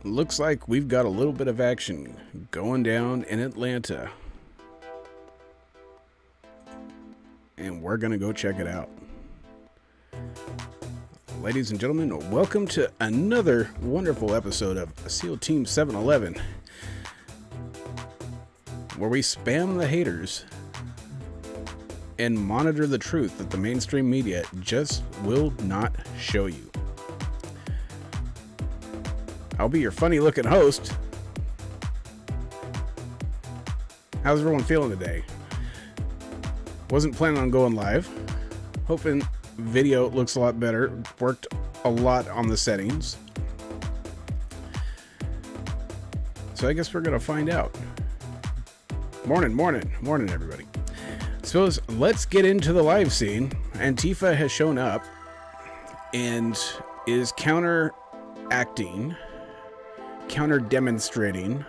looks like we've got a little bit of action going down in Atlanta. And we're going to go check it out. Ladies and gentlemen, welcome to another wonderful episode of SEAL Team 711, where we spam the haters and monitor the truth that the mainstream media just will not show you. I'll be your funny looking host. How's everyone feeling today? Wasn't planning on going live. Hoping video looks a lot better. Worked a lot on the settings. So I guess we're gonna find out. Morning, everybody. So let's get into the live scene. Antifa has shown up and is counter-acting, counter-demonstrating,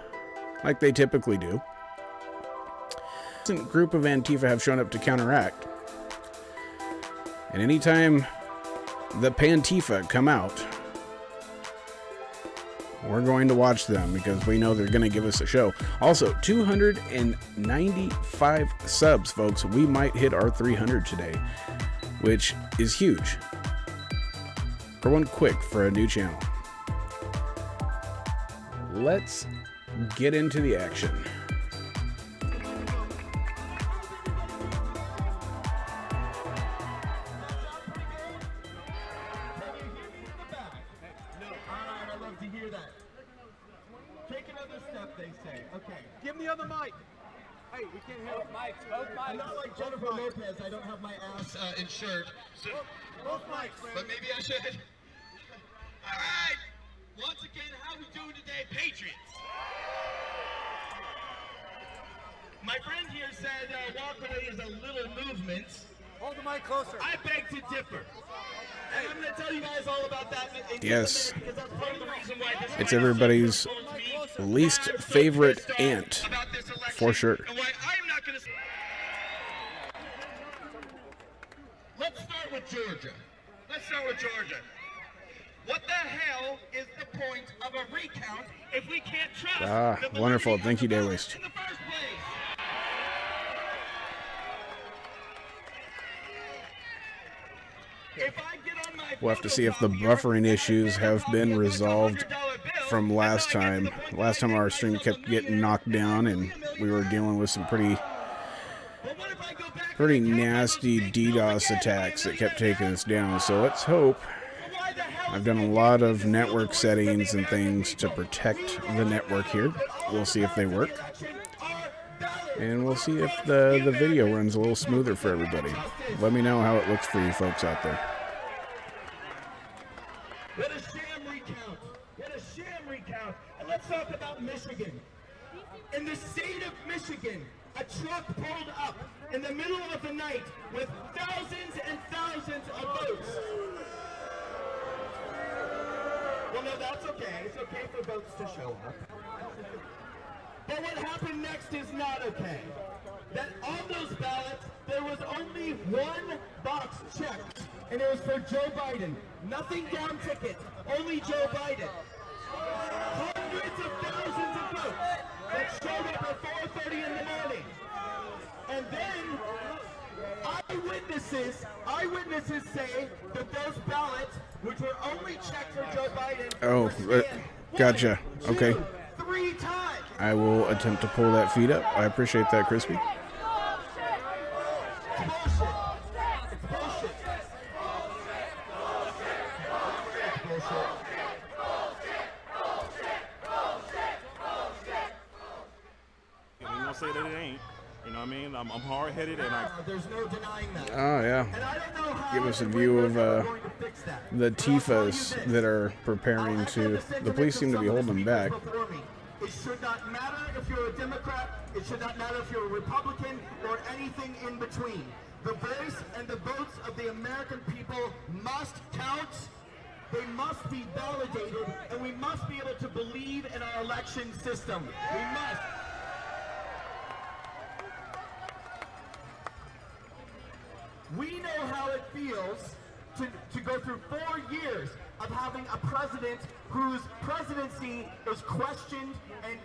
like they typically do. A group of Antifa have shown up to counteract. And anytime the Pantifa come out, we're going to watch them because we know they're going to give us a show. Also, 295 subs, folks. We might hit our 300 today, which is huge. For one quick for a new channel. Let's get into the action. Jennifer Lopez, I don't have my ass insured. So, both mics, but maybe I should. All right. Once again, how we doing today, Patriots? My friend here said walk away is a little movement. Hold the mic closer. I beg to differ. And I'm going to tell you guys all about that in yes. a minute, because that's part of the reason why this it's everybody's least favorite ant, for sure. And why I'm not going to... Let's start with Georgia. What the hell is the point of a recount if we can't trust the wonderful. Thank you, Daywaste. in the first place? If I get on my We'll have to see if the buffering issues have been resolved from last time. Last time our stream kept getting knocked down and we were dealing with some pretty nasty DDoS attacks that kept taking us down. So let's hope. I've done a lot of network settings and things to protect the network here. We'll see if they work. And we'll see if the video runs a little smoother for everybody. Let me know how it looks for you folks out there. What a sham recount. And let's talk about Michigan. In the state of Michigan, a truck pulled up in the middle of the night with thousands and thousands of votes. Well, no, that's okay. It's okay for votes to show up. But what happened next is not okay. That on those ballots, there was only one box checked, and it was for Joe Biden. Nothing down ticket, only Joe Biden. Hundreds of thousands of votes that showed up at 4:30 in the morning. And then eyewitnesses say that those ballots, which were only checked for Joe Biden, gotcha. Okay. 3 times. I will attempt to pull that feed up. I appreciate that, Crispy. It's bullshit. You ain't gonna say that it ain't. You know what I mean? I'm hard-headed and There's no denying that. Oh, yeah. And I don't know how Give us a view of we're going to fix that. the Tifas that are preparing to... The police seem to be holding them back. It should not matter if you're a Democrat. It should not matter if you're a Republican or anything in between. The voice and the votes of the American people must count. They must be validated, and we must be able to believe in our election system. We must. We know how it feels to go through 4 years of having a president whose presidency is questioned and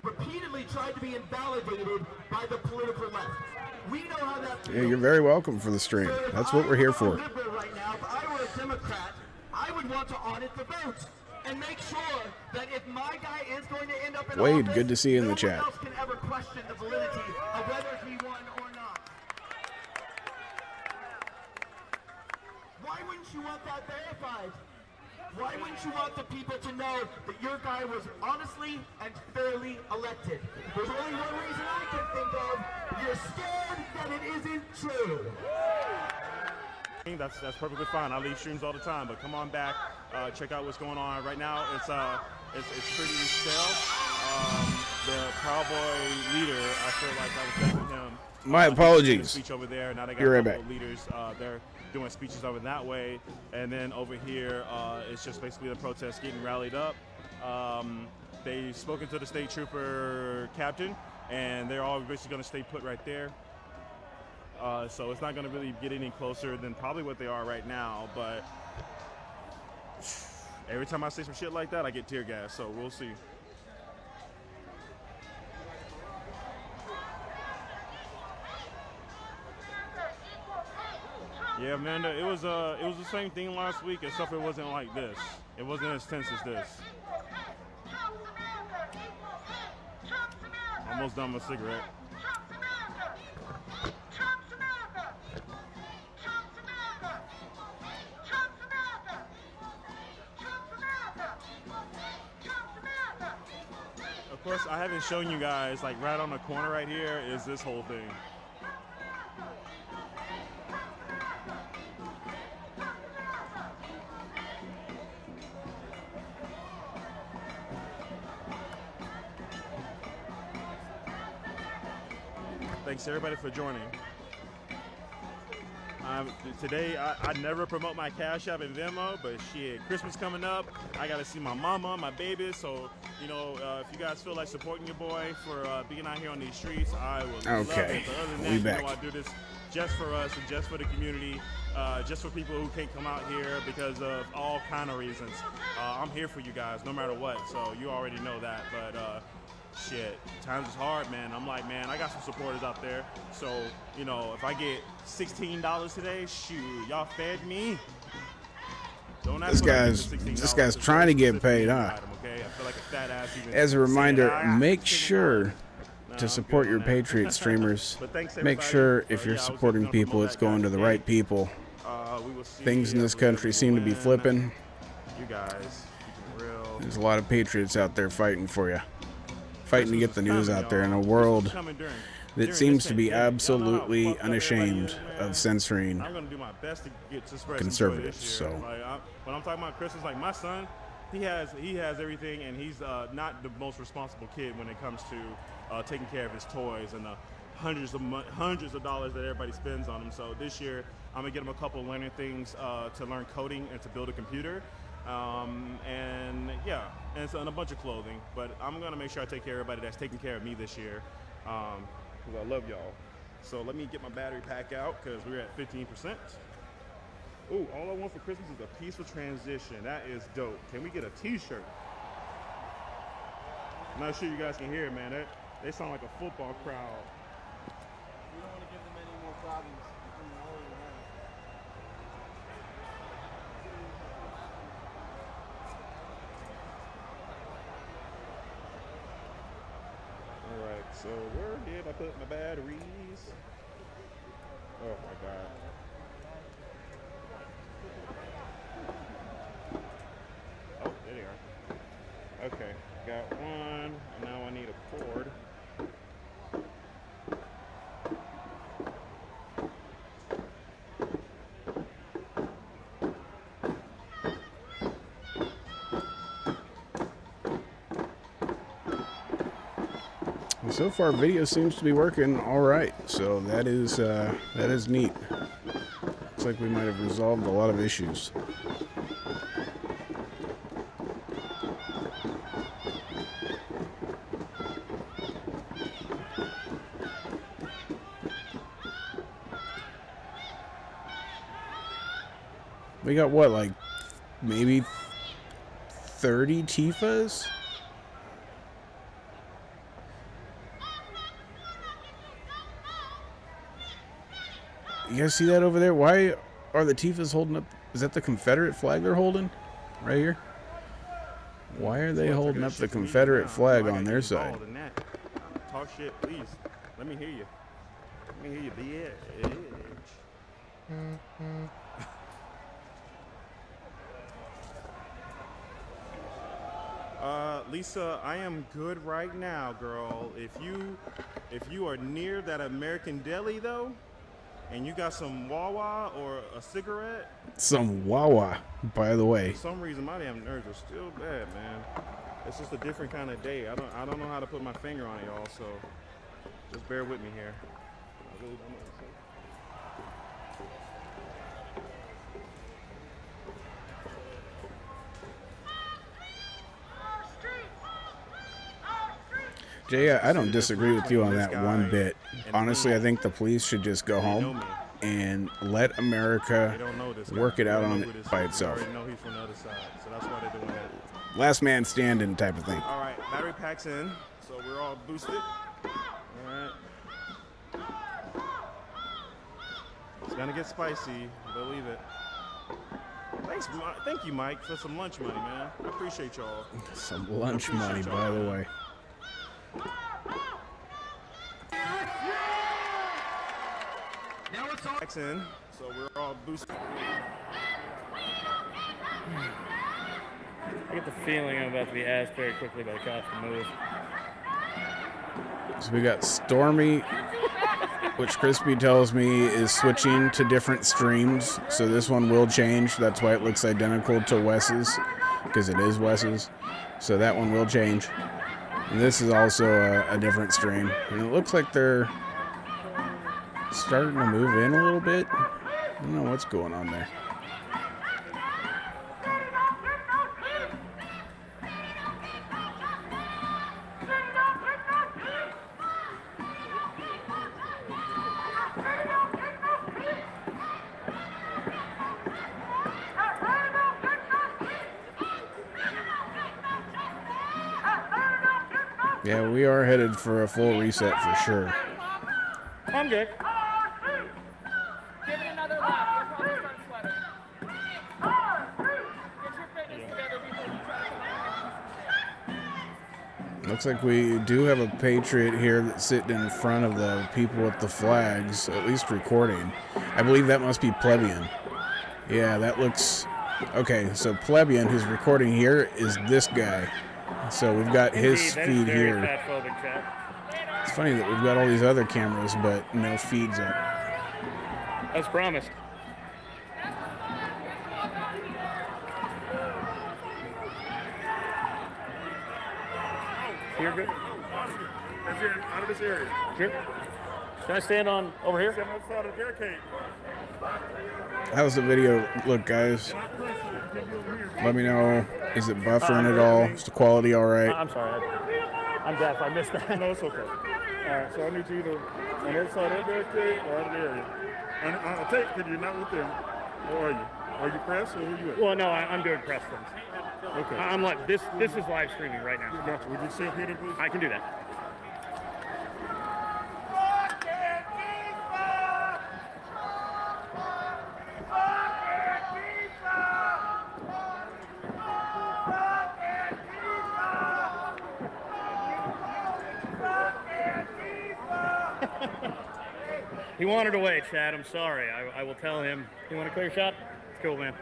repeatedly tried to be invalidated by the political left. We know how that feels. Yeah, you're very welcome for the stream. So if That's what we're here for. I were a liberal right now, if I were a Democrat, I would want to audit the votes and make sure that if my guy is going to end up in Wade, office, good to see you in the no chat. one else can ever question the validity of whether he won or not. Why wouldn't you want that verified? Why wouldn't you want the people to know that your guy was honestly and fairly elected? There's only one reason I can think of. You're scared that it isn't true. That's perfectly fine. I leave streams all the time, but come on back, check out what's going on right now. It's pretty stale. The Proud Boy leader, I feel like I was texting him. My He did a apologies. speech over there. Now they got Be right a couple back. of leaders. They're doing speeches over that way, and then over here, it's just basically the protests getting rallied up. They've spoken to the state trooper captain, and they're all basically going to stay put right there. So it's not going to really get any closer than probably what they are right now, but every time I say some shit like that, I get tear gas, so we'll see. Yeah, Amanda, it was the same thing last week, except it wasn't like this. It wasn't as tense as this. Almost done with a cigarette. Of course, I haven't shown you guys, like right on the corner right here is this whole thing. Thanks everybody for joining. Today, I never promote my Cash App and Venmo, but shit, Christmas coming up. I got to see my mama, my baby. So, you know, if you guys feel like supporting your boy for being out here on these streets, I would love Okay, it. But other than that, we you back. know, I do this just for us and just for the community, just for people who can't come out here because of all kind of reasons. I'm here for you guys no matter what, so you already know that. But shit, times is hard, man. I'm like, man, I got some supporters out there. So, you know, if I get $16 today, shoot, y'all fed me. Don't ask This what I get guy's for this $16 guy's for trying to get specific paid, huh? item, okay? I feel like a fat ass even As a saying reminder, that, "Ah, make $16." sure Nah, to I'm support good your on that. Patriot streamers. But thanks, Make everybody. sure if Yeah, you're I was supporting just gonna people, it's promote going to that the guy right today. people. We will see. Things in I this believe country we seem to be win. flipping. You guys, keep it real. There's a lot of patriots out there fighting for you, fighting to Christmas get the is news coming, out there in a y'all. world Christmas is coming during that this seems to be pandemic. Y'all know how absolutely fucked up everybody unashamed is, man. of censoring. I'm gonna do my best to get to spread Conservatives, some joy this year. so. Like, when I'm talking about Christmas, like my son, he has everything, and he's not the most responsible kid when it comes to taking care of his toys and the hundreds of dollars that everybody spends on him. So this year, I'm gonna get him a couple of learning things to learn coding and to build a computer. And yeah, and a bunch of clothing. But I'm gonna make sure I take care of everybody that's taking care of me this year, because I love y'all. So let me get my battery pack out because we're at 15%. Ooh, all I want for Christmas is a peaceful transition. That is dope. Can we get a t-shirt? I'm not sure you guys can hear it, man. They sound like a football crowd. We don't want to give them any more problems. All right, so where did I put my batteries? Oh my God. Oh, there they are. Okay, got one. Now I need a cord. Well, so far, video seems to be working all right. So that is neat. Looks like we might have resolved a lot of issues. We got what, like maybe 30 Tifas? You guys see that over there? Why are the Tifas holding up? Is that the Confederate flag they're holding? Right here? Why are they holding up the Confederate flag on their side? Talk shit, please. Let me hear you. Let me hear you, bitch. Lisa, I am good right now, girl. If you are near that American deli though, and you got some Wawa or a cigarette, Some Wawa, by the way. for some reason my damn nerves are still bad, man. It's just a different kind of day. I don't know how to put my finger on it, y'all, so just bear with me here. I really don't know what to say. Jay, I don't disagree with you on that one bit. Honestly, I think the police should just go home and let America They don't know this guy. work it They out don't on know who it this by is. They itself. already know he's from the other side, so that's why they're doing that. Last man standing type of thing. All right, battery pack's in, so we're all boosted. All right. It's gonna get spicy, believe it. Thank you, Mike, for some lunch money, man. I appreciate y'all. Some lunch money, by the way. Now it's all. Pack's in, so we're all boosted. I get the feeling I'm about to be asked very quickly by the cops to move. So we got Stormy, which Crispy tells me is switching to different streams. So this one will change. That's why it looks identical to Wes's, because it is Wes's. So that one will change. And this is also a different stream. And it looks like they're starting to move in a little bit. I don't know what's going on there. Yeah, we are headed for a full reset for sure. I'm good. Give it another lap. You'll probably start sweating. Get your fitness together before you try to come out. Looks like we do have a Patriot here that's sitting in front of the people with the flags, at least recording. I believe that must be Plebeian. Yeah, that looks... Okay, so Plebeian, who's recording here, is this guy. So we've got his Indeed, that is feed very here. fatphobic, chat. It's funny that we've got all these other cameras, but no feeds up. As promised. You're good? That's it, out of this area. Sure. Can I stand on over here? Stand outside of the barricade. How's the video look, guys? Let me know. Is it buffering at all? Is the quality all right? I'm sorry. I'm deaf. I missed that. No, it's okay. All right, so I need you to on the other side of that barricade or out of the area. And I take that you're not with them. Or are you? Are you press or who you with? Well, no, I'm doing press things. Okay. I'm like this. This is live streaming right now. Gotcha. Would you sit here, please? I can do that. He wanted away, Chad. I'm sorry. I will tell him. You want a clear shot? It's cool, man.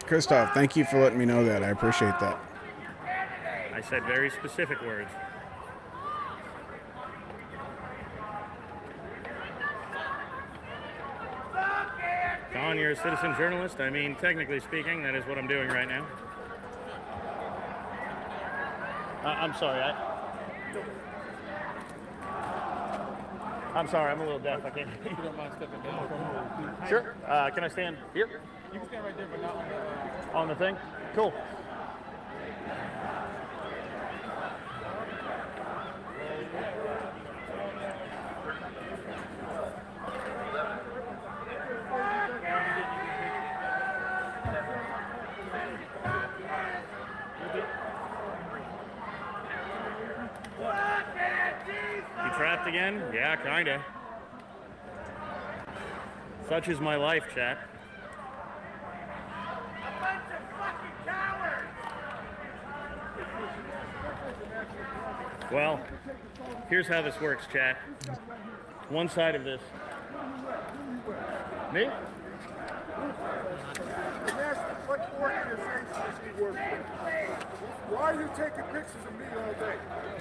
Christoph, thank you for letting me know that. I appreciate that. I said very specific words. Don on, you're a citizen journalist. I mean, technically speaking, that is what I'm doing right now. I'm sorry. I'm sorry. I'm a little deaf. I can't. You don't mind stepping down? Sure. Can I stand here You can stand right there, but not on the. on the thing? Cool. You trapped again? Yeah, kinda. Such is my life, chat. Well, here's how this works, chat. One side of this. Me? Why are you taking pictures of me all day?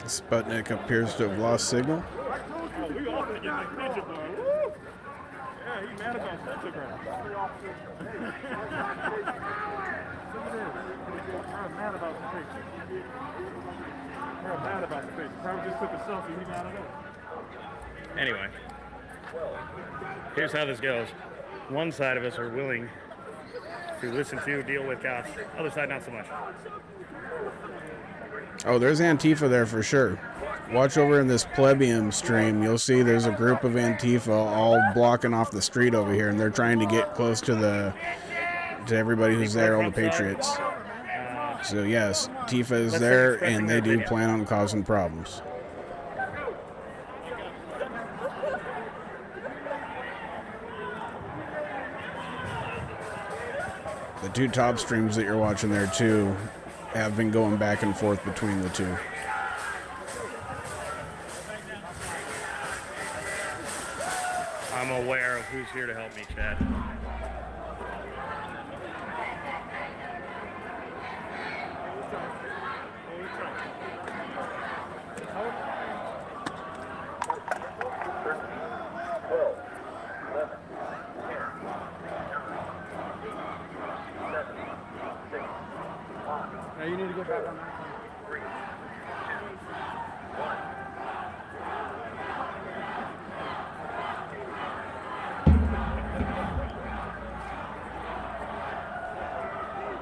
Sputnik appears to have lost signal. Oh, we all gonna get that picture, boy. Woo! Yeah, he mad about Instagram. I'm mad about the picture. I'm mad about the picture. Probably just took a selfie. He mad at us. Anyway, here's how this goes. One side of us are willing to listen to, deal with cops. Other side, not so much. Oh, there's Antifa there for sure. Watch over in this plebeian stream. You'll see there's a group of Antifa all blocking off the street over here, and they're trying to get close to everybody who's there, all the patriots. So yes, Antifa is there, and they do plan on causing problems. The two top streams that you're watching there too have been going back and forth between the two. I'm aware of who's here to help me, Chad. Now you need to go back on that side.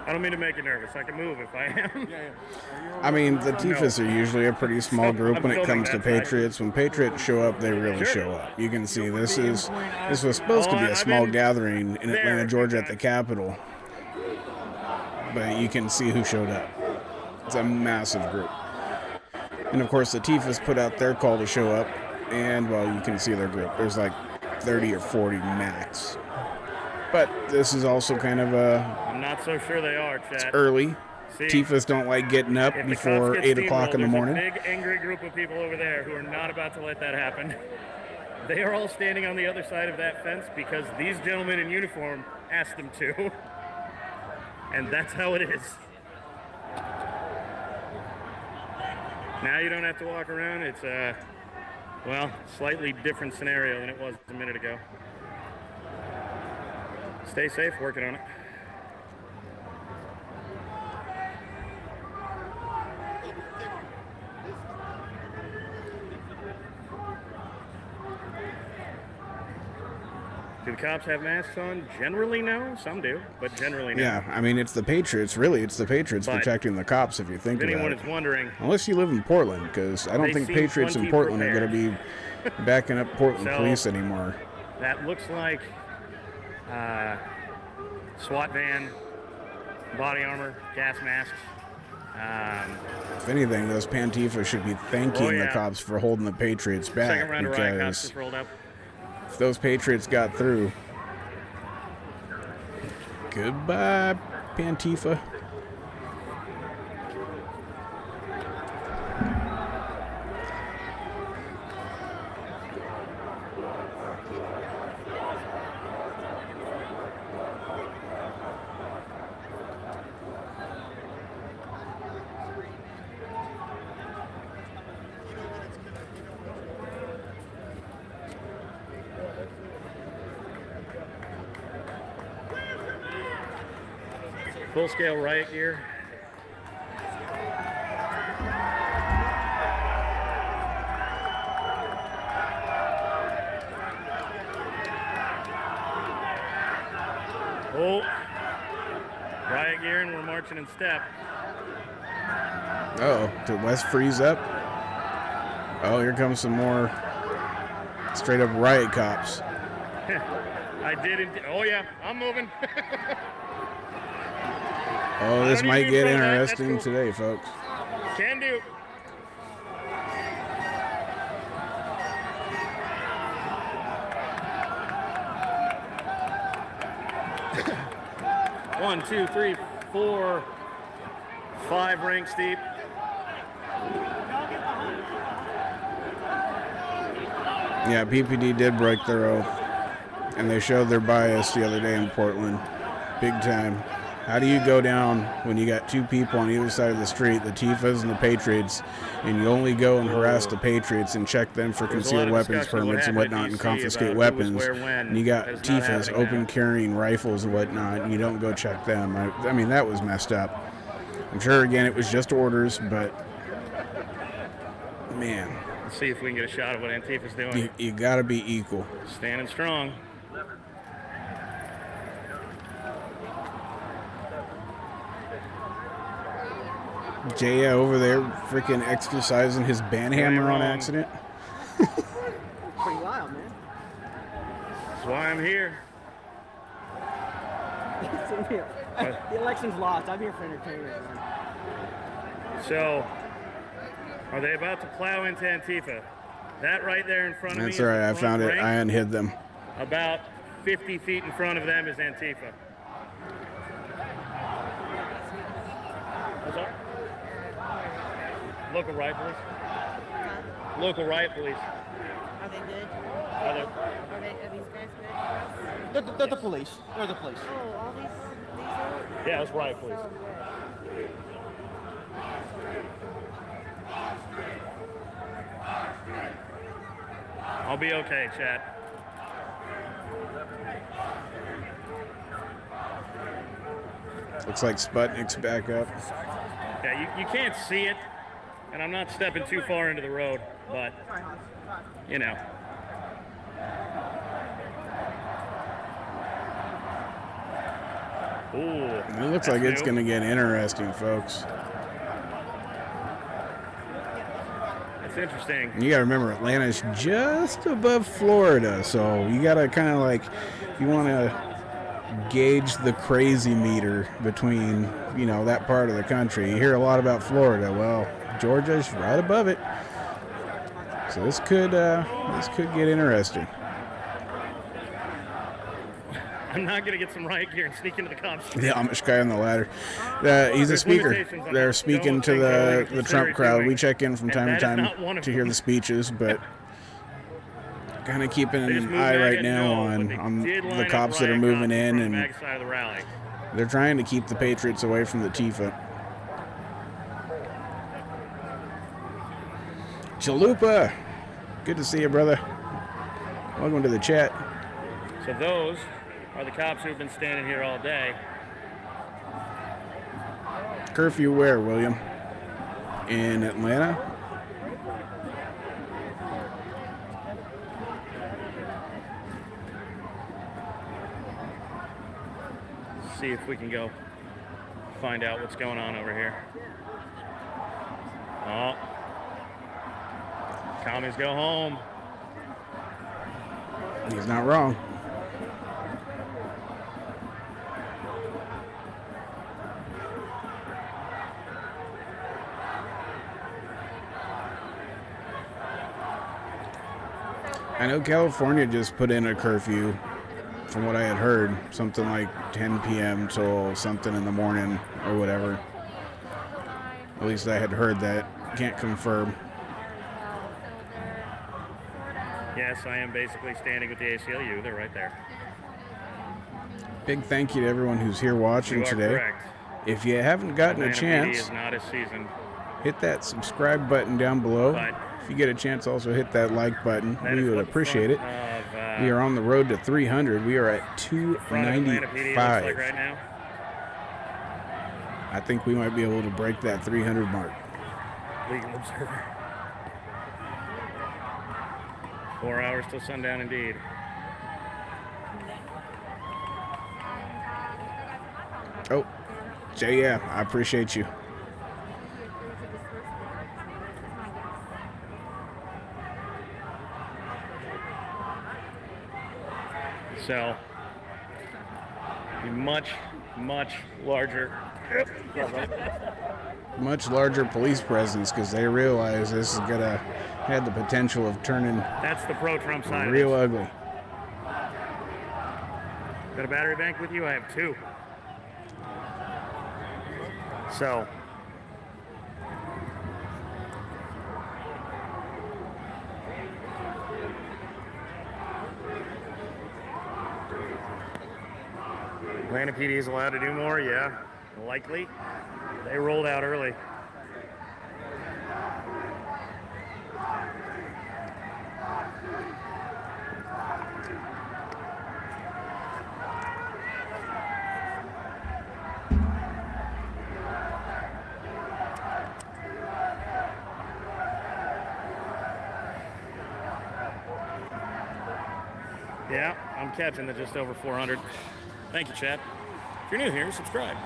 I don't mean to make you nervous. I can move if I am. I mean, the Tifas are usually a pretty small group when it comes to Patriots. When Patriots show up, they really show up. You can see this was supposed to be a small gathering in Atlanta, Georgia at the Capitol. But you can see who showed up. It's a massive group. And of course, the Tifas put out their call to show up. And, well, you can see their group. There's like 30 or 40 max. But this is also kind of I'm not so sure they are, Chad. early. See, Tifas don't like getting up if the before cops get 8 o'clock in the steamrolled, morning. There's a big, angry group of people over there who are not about to let that happen. They are all standing on the other side of that fence because these gentlemen in uniform asked them to. And that's how it is. Now you don't have to walk around. It's a, well, slightly different scenario than it was a minute ago. Stay safe, working on it. Do the cops have masks on? Generally, no. Some do, but generally, no. Yeah, I mean, it's the Patriots. Really, it's the Patriots But protecting the cops, if you think If about anyone it. is wondering, Unless you live in Portland, because I don't They think seem Patriots in plenty Portland are going to prepared. be backing up Portland So- police anymore. that looks like SWAT van, body armor, gas masks. If anything, those Pantifa should be thanking Oh, the yeah. cops for holding the Patriots back, Second round of riot cops because just rolled up. if those Patriots got through, goodbye, Pantifa. Full-scale riot gear. Oh, riot gear, and we're marching in step. Uh-oh, did West freeze up? Oh, here comes some more straight up riot cops. I did. Oh yeah, I'm moving. Oh, this don't might even get know that. That's interesting cool. today, folks. Can do. One, two, three, 4, 5 ranks deep. Yeah, PPD did break their oath, and they showed their bias the other day in Portland, big time. How do you go down when you got two people on either side of the street, the Tifas and the Patriots, and you only go and harass the Patriots and check them for There's a concealed lot of weapons discussion of what permits and happened whatnot at and DC confiscate about who was weapons, where when. and you got That is not Tifas happening open now. carrying rifles and whatnot, and you don't go check them? I mean, that was messed up. I'm sure, again, it was just orders, but, man, Let's see if we can get a shot of what Antifa's doing. you got to be equal. Standing strong. Jaya over there freaking exercising his banhammer on wrong. accident. Pretty wild, man. That's why I'm here. Same here. The election's lost. I'm here for entertainment, man. So, are they about to plow into Antifa? That right there in front of me. That's is all the right. I front found it. rank. I unhid them. About 50 feet in front of them is Antifa. What's up? Local riot police. Local riot police. Are they good? Are they- Are these guys good for us? They're the police. They're the police. Oh, all these are Yeah, it's riot police. so good. I'll be okay, chat. Looks like Sputnik's back up. Yeah, you can't see it, and I'm not stepping too far into the road, but, you know. Ooh. It looks like it's going to get interesting, folks. It's interesting. You got to remember, Atlanta's just above Florida, so you got to kind of like, if you want to gauge the crazy meter between, you know, that part of the country. You hear a lot about Florida. Well, Georgia's right above it, so this could get interesting. I'm not going to get some riot gear and sneak into the cops. The Amish guy on the ladder. He's a There's speaker. limitations on They're what speaking don't to think I the would consider Trump crowd. doing, We check in from and time to that is not one time of to hear them. the speeches, but kind of keeping They just an moved eye back right at now no, but they on did the line up cops that are riot moving cops in, front of and the back side of the rally. they're trying to keep the Patriots away from the Tifa. Chalupa, good to see you, brother. Welcome to the chat. So those are the cops who have been standing here all day. Curfew where, William? In Atlanta? See if we can go find out what's going on over here. Oh. Commies go home. He's not wrong. I know California just put in a curfew, from what I had heard, something like 10 p.m. till something in the morning or whatever. At least I had heard that. Can't confirm. Yes, I am basically standing with the ACLU. They're right there. Big thank you to everyone who's here watching You are today. correct. If you haven't gotten a Atlanta PD chance, is not a season. hit that subscribe button down below. But If you get a chance, also hit that like button. that We is would what the appreciate it. front of, We are on the road to 300. We are at front of Atlanta PD looks like 295. right now. I think we might be able to break that 300 mark. Legal Observer. 4 hours till sundown, indeed. Oh, Jay, yeah, I appreciate you. So, a much, much larger. Much larger police presence because they realize this is gonna have the potential of turning That's the pro-Trump side. real of this. ugly. Got a battery bank with you? I have 2. So, Atlanta PD is allowed to do more? Yeah, likely. They rolled out early. Yeah, I'm catching the just over 400. Thank you, Chad. If you're new here, subscribe.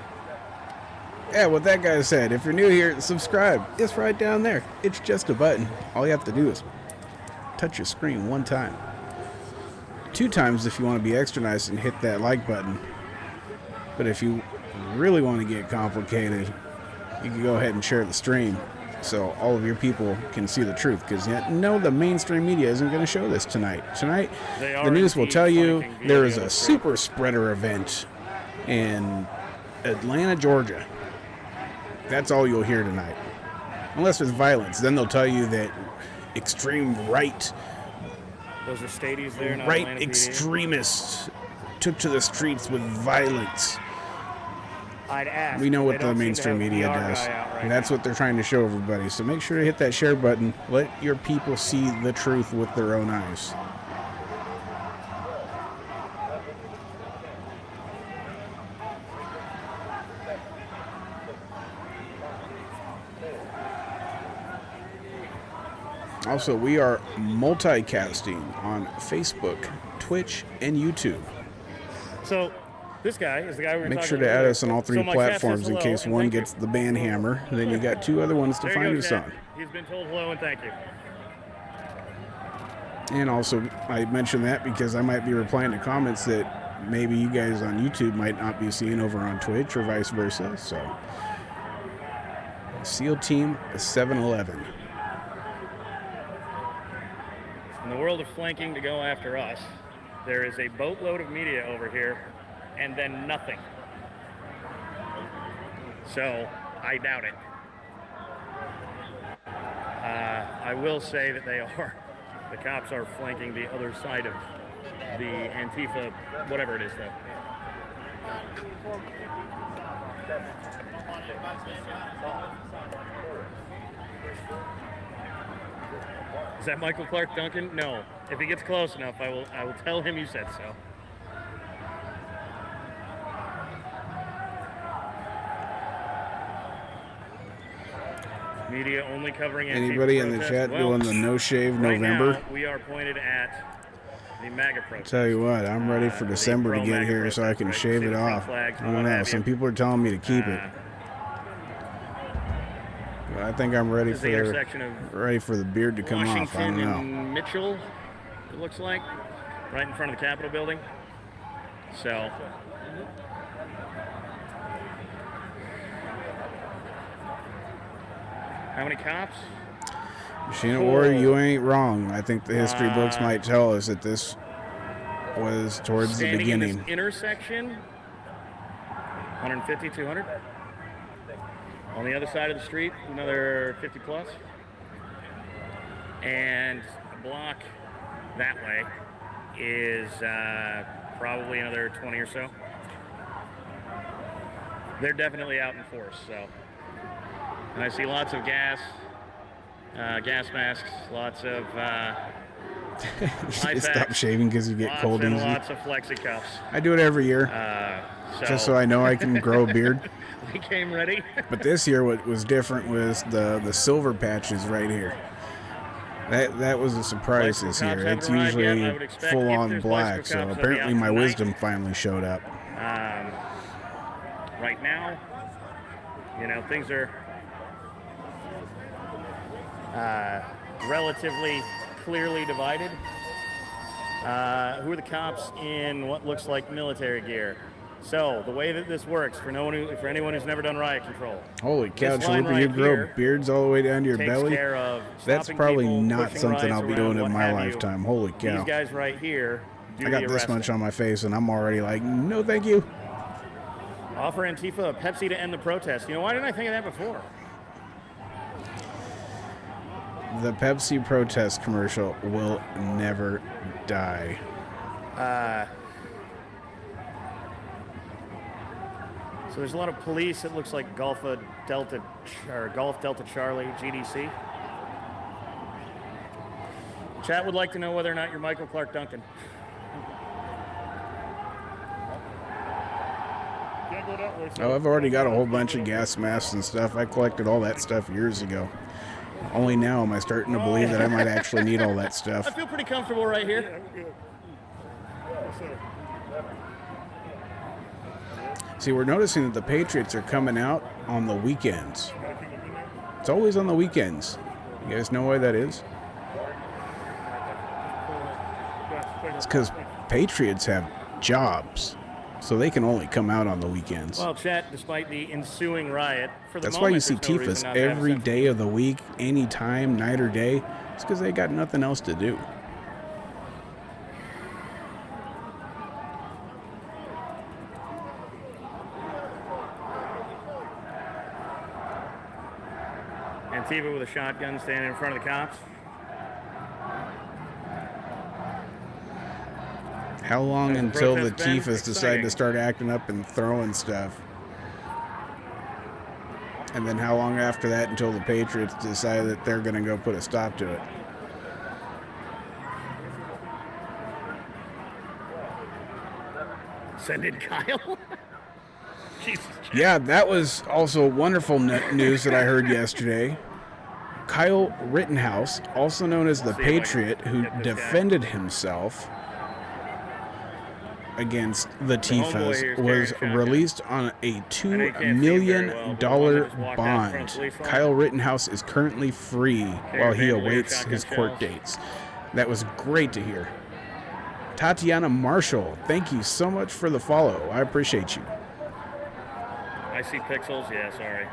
Yeah, what that guy said. If you're new here, subscribe. It's right down there. It's just a button. All you have to do is touch your screen 1 time. 2 times if you want to be extra nice and hit that like button. But if you really want to get complicated, you can go ahead and share the stream so all of your people can see the truth. Because no, the mainstream media isn't going to show this tonight. Tonight, They the are news will indeed tell you flanking via there the is other a street. super spreader event in Atlanta, Georgia. That's all you'll hear tonight. Unless there's violence. Then they'll tell you that extreme right Those are stadies there, not right Atlanta PD. extremists took to the streets with violence. I'd ask. We know but what they the don't seem to mainstream have a media PR does. guy out right And that's now. what they're trying to show everybody. So make sure to hit that share button. Let your people see the truth with their own eyes. Also, we are multicasting on Facebook, Twitch, and YouTube. So, this guy is the guy we were Make talking sure to about add earlier. us on all 3 So my chat says platforms in hello case and one thank you. gets the ban hammer. Then you got 2 other ones to There you find go, us Chad. on. He's been told hello and thank you. And also, I mentioned that because I might be replying to comments that maybe you guys on YouTube might not be seeing over on Twitch or vice versa. So, SEAL Team 711. In the world of flanking to go after us, there is a boatload of media over here and then nothing. So, I doubt it. I will say that the cops are flanking the other side of the Antifa, whatever it is, though. Is that Michael Clark Duncan? No. If he gets close enough, I will tell him you said so. Media only covering Antifa Anybody in the protests? chat Well, doing the No Shave right November? now, we are pointed at the MAGA protest. Tell you what, I'm ready for the December to get pro-MAGA here so I protest, can right? shave See it the Trump off. flags I and don't what know. have Some you. people are telling me to keep it. But I think I'm ready This is the for intersection of the beard to come off. I Washington don't know. and Mitchell, it looks like, right in front of the Capitol building. So, how many cops? Machine at War, you ain't wrong. I think the history books might tell us that this was towards the Standing in beginning. this intersection, 150, 200. On the other side of the street, another 50 plus. And a block that way is probably another 20 or so. They're definitely out in force, so. And I see lots of gas masks, lots of You stop shaving because you get lots cold and easy. lots of flexi cuffs. I do it every year. just so I know I can grow a beard. They came ready. But this year, what was different was the silver patches right here. That was a surprise this year. It's usually full on black, so apparently my wisdom finally showed up. Right now, things are relatively clearly divided. Who are the cops in what looks like military gear? So the way that this works for anyone who's never done riot control. Holy cow, this line Chalupa, right you grow here beards all the way down to your takes belly? care of That's stopping probably people, not pushing something I'll riots be around, doing in what my have you. lifetime. Holy cow. These guys right here do I got the this arresting. much on my face and I'm already like, no thank you. Offer Antifa a Pepsi to end the protest. Why didn't I think of that before? The Pepsi protest commercial will never die. So there's a lot of police. It looks like Golf Delta Charlie, GDC. Chat would like to know whether or not you're Michael Clark Duncan. Oh, I've already got a whole bunch of gas masks and stuff. I collected all that stuff years ago. Only now am I starting to believe that I might actually need all that I stuff. feel pretty comfortable right here. See, we're noticing that the Patriots are coming out on the weekends. It's always on the weekends. You guys know why that is? It's because Patriots have jobs, so they can only come out on the weekends. Well, chat, despite the ensuing riot, for the That's why you moment, see there's no reason Tifas not to have a every sense of day of the week, anytime, night or day. It's because they got nothing else to do. Antifa with a shotgun standing in front of the cops. How long Has the until the protest been Tifas decide exciting? to start acting up and throwing stuff? And then how long after that until the Patriots decide that they're going to go put a stop to it? Send in Kyle. Jesus. Yeah, that was also wonderful news that I heard yesterday. Kyle Rittenhouse, also known as the See if I can Patriot, who get this guy. defended himself against the homeboy here Tifas, is carrying was a shotgun. released on a know you can't see $2 him million very well, but the one that just walked out in front bond. of the police line. Kyle Rittenhouse is currently free while he bandolier, awaits shotgun his court shells. dates. That was great to hear. Tatiana Marshall, thank you so much for the follow. I appreciate you. I see pixels. Yeah, sorry.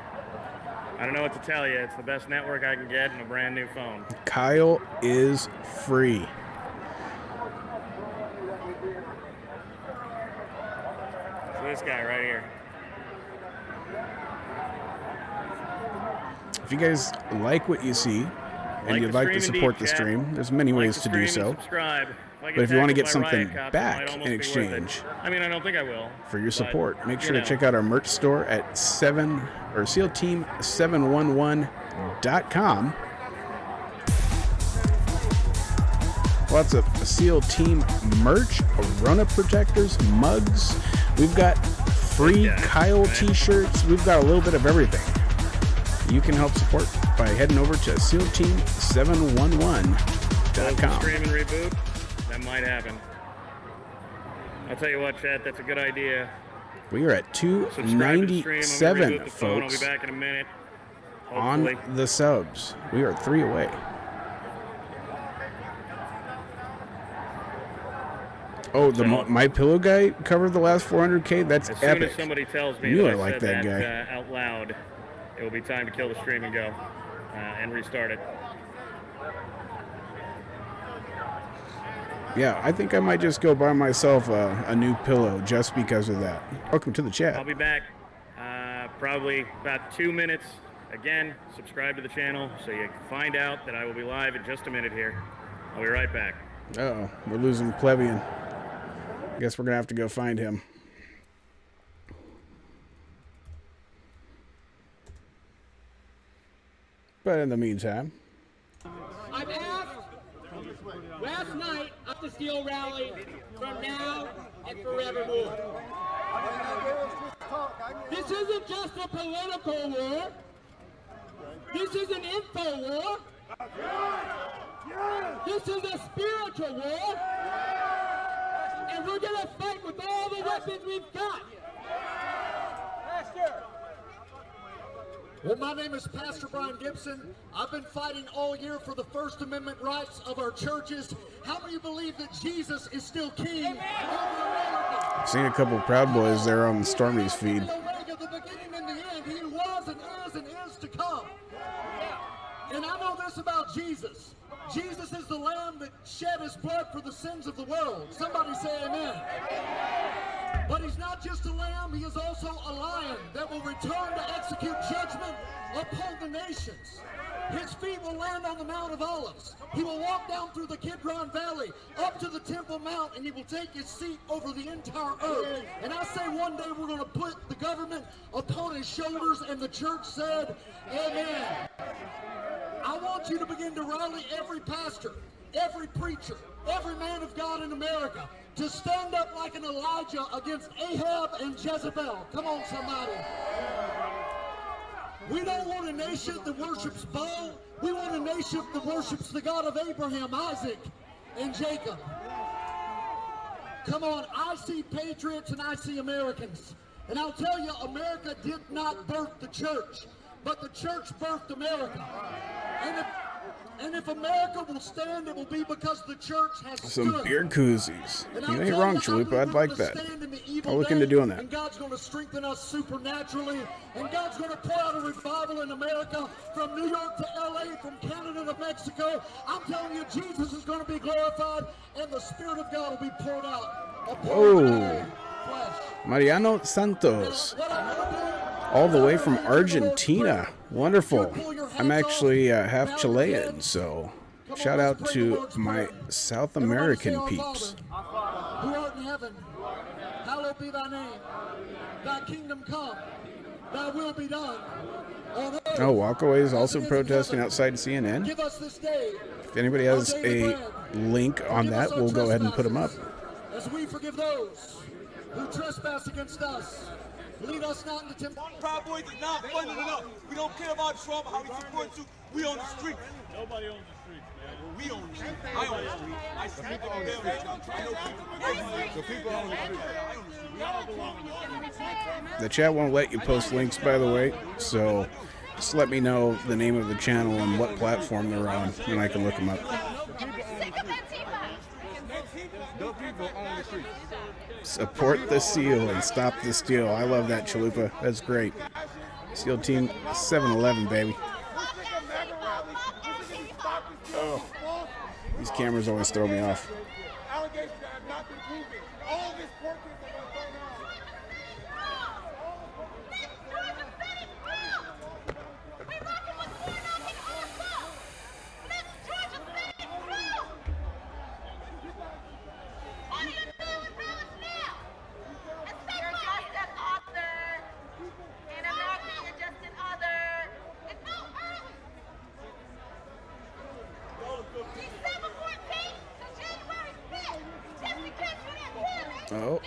I don't know what to tell you. It's the best network I can get and a brand new phone. Kyle is free. So this guy right here. If you guys like what you see and Like you'd the like to stream support indeed, the chat. stream, there's many Like ways the to do stream so. and subscribe. But if you want to get tackled by something riot cops, it back might almost in be worth it. exchange I mean, I don't think I will. for your but, support, make sure you to know. check out our merch store at SEALTeam711.com. Lots of SEAL Team merch, Rona protectors, mugs. We've got free Yeah, Kyle right. t-shirts. We've got a little bit of everything. You can help support by heading over to Close the SEALTeam711.com. stream and reboot. That might happen. I'll tell you what, chat, that's a good idea. We are at Subscribe to the stream. I'm gonna 297, reboot the phone. I'll folks, be back in a minute. on Hopefully. the subs. We are 3 away. Oh, the So- My Pillow guy covered the last 400K? That's As soon epic. as somebody tells me Knew that I I liked said that that out loud, it will be time to kill the stream and go and restart it. Yeah, I think I might just go buy myself a new pillow just because of that. Welcome to the I'll chat. be back probably about 2 minutes. Again, subscribe to the channel so you find out that I will be live in just a minute here. I'll be right back. Uh-oh, we're losing Plebeian. Guess we're going to have to go find him. But in the meantime, I'm asked last night at the Steel Rally from now and forevermore. This isn't just a political war. This is an info war. This is a spiritual war. And we're going to fight with all the weapons we've got. Well, my name is Pastor Brian Gibson. I've been fighting all year for the First Amendment rights of our churches. How many believe that Jesus is still king over America? Seen a couple of Proud Boys there on Stormy's feed. Omega, the beginning and the end. He was and is to come. And I know this about Jesus. Jesus is the Lamb that shed his blood for the sins of the world. Somebody say amen. But he's not just a lamb, he is also a lion that will return to execute judgment upon the nations. His feet will land on the Mount of Olives. He will walk down through the Kidron Valley, up to the Temple Mount, and he will take his seat over the entire earth. And I say one day we're going to put the government upon his shoulders, and the church said, amen. I want you to begin to rally every pastor, every preacher, every man of God in America to stand up like an Elijah against Ahab and Jezebel. Come on, somebody. We don't want a nation that worships Baal. We want a nation that worships the God of Abraham, Isaac, and Jacob. Come on, I see patriots and I see Americans. And I'll tell you, America did not birth the church, but the church birthed America. And if America will stand, it will be because the church has Some stood. beer koozies. And You I'll ain't tell wrong, you, Chalupa. I I'd believe like we're that. gonna stand in the evil I'll look day, into doing that. And God's going to strengthen us supernaturally. And God's going to pour out a revival in America from New York to LA, from Canada to Mexico. I'm telling you, Jesus is going to be glorified, and the Spirit of God will be poured out upon Whoa. flesh. Mariano Santos, What I'm going to do, all the way from Argentina. Wonderful. I'm actually half Chilean, so shout out to my South American peeps. who art in heaven, hallowed be thy name. Thy kingdom come, thy will be done. On earth Oh, Walkaway is also as it is in protesting heaven. outside CNN. Give us this day If anybody has a link on that, we'll go ahead and put them up. as we forgive those who trespass against us. Lead us not into temptation. Proud Boys is not funded enough. We don't care about Trump, how he supports you. We on the street. Nobody owns the streets, man. We on the street. I own the street. I see people on the street. I know people. The people on the street. I own the street. We all belong on the street. The chat won't let you post links, by the way, so just let me know the name of the channel and what platform they're on, and I can look them up. The people on the street. Support the SEAL and stop the steal. I love that, Chalupa. That's great. SEAL Team 711, baby. Oh, these cameras always throw me off. Allegations that have not been proven. All this pork is about to go Oh,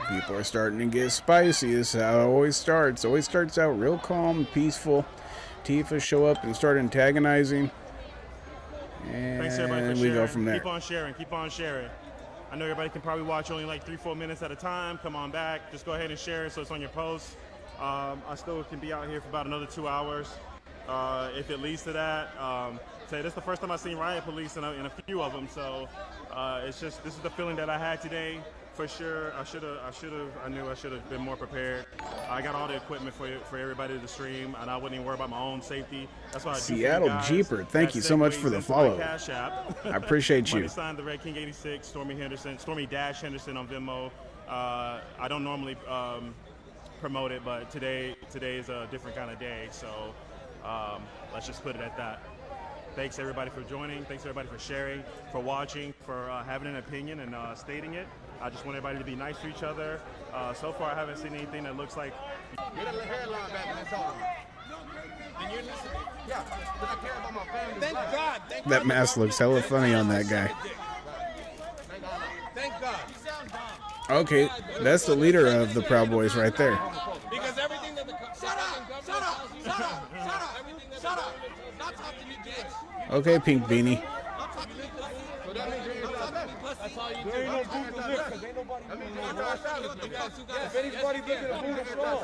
people are starting to get spicy. This is how it always starts. Always starts out real calm and peaceful. Tifa show up and start antagonizing. Thanks everybody for And sharing. we go from there. Keep on sharing. Keep on sharing. I know everybody can probably watch only like 3-4 minutes at a time. Come on back. Just go ahead and share it so it's on your post. I still can be out here for about another 2 hours. If it leads to that, say this is the first time I've seen riot police in a few of them. So it's just this is the feeling that I had today. For sure, I knew I should have been more prepared. I got all the equipment for everybody to stream, and I wouldn't even worry about my own safety. That's why I do for you Seattle guys. Jeeper, thank That you so much segues for the into my follow. Cash App. I appreciate you. Money signed the Red King 86, Stormy Henderson on Venmo. I don't normally promote it, but today is a different kind of day, so let's just put it at that. Thanks everybody for joining. Thanks everybody for sharing, for watching, for having an opinion and stating it. I just want everybody to be nice to each other. So far, I haven't seen anything that looks like. Get a headline back and that's all. And you're listening? Yeah. Because I care about my family. Thank God. That mask looks hella funny on that guy. Thank God. Okay, that's the leader of the Proud Boys right there. Because everything that the fucking government tells you, shut up, everything that the government tells you, not talk to me, bitch. Okay, Pink Beanie. Not talk to me, pussy. So that means you're anti-vax. That's all you do. There ain't no booth to lift because ain't nobody You guys who got If anybody's looking at booth, it's wrong.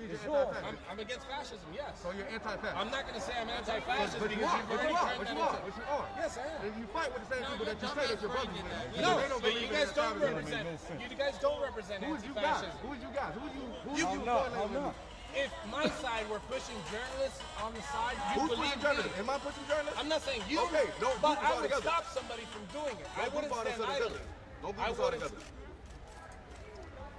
It's wrong. I'm against fascism, yes. So you're anti-fascist? I'm not going to say I'm anti-fascist because you've already turned that into... Yes, I am. You fight with the same people that you say that you're brothers with. No, but you guys don't represent. You guys don't represent anti-fascism. Who you guys? Who You not. If my side were pushing journalists on the side, you Who's believe pushing journalists? Am I pushing journalists? I'm not saying you. Okay, don't but group us I all would together. stop somebody from doing it. I wouldn't stand idly. Don't I group us all wouldn't. together.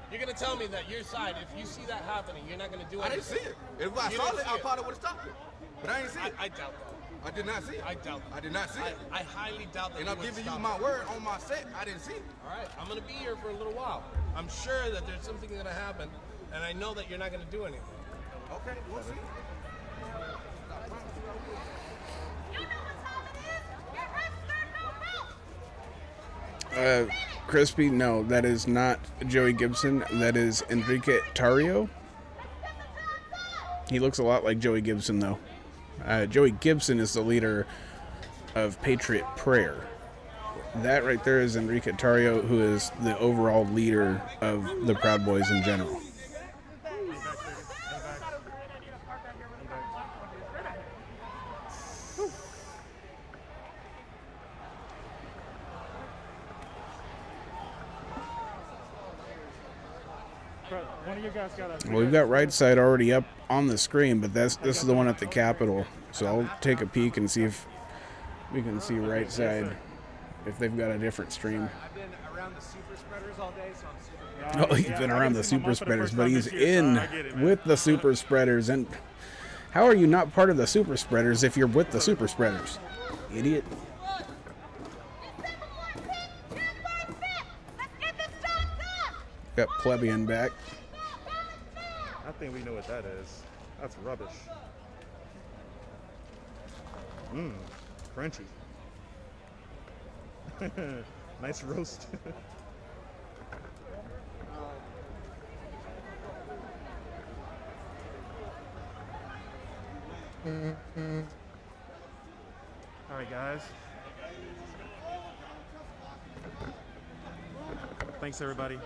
You're gonna tell me that your side, if you see that happening, you're not gonna do I anything. didn't see it. If I You saw didn't it, see I it. probably would have stopped it. But I ain't see it. I doubt that. I did not see it. I doubt that. I did not see it. I highly doubt that. And I'm you would giving you stop my it. word on my set. I didn't see it. All right, I'm gonna be here for a little while. I'm sure that there's something gonna happen, and I know that you're not gonna do anything. Okay, we'll see. Crispy, no, that is not Joey Gibson. That is Enrique Tarrio. He looks a lot like Joey Gibson, though. Joey Gibson is the leader of Patriot Prayer. That right there is Enrique Tarrio, who is the overall leader of the Proud Boys in general. One of you guys got a. Well, we've got right side already up on the screen, but this is the one at the Capitol. So I'll take a peek and see if we can see right side if they've got a different stream. I've been around the super spreaders all day, so I'm super. Oh, he's been around the super spreaders, but he's in with the super spreaders. And how are you not part of the super spreaders if you're with the super spreaders? Idiot. Got plebeian back. I think we know what that is. That's rubbish. Mmm, crunchy. Nice roast. All right, guys. Thanks, everybody.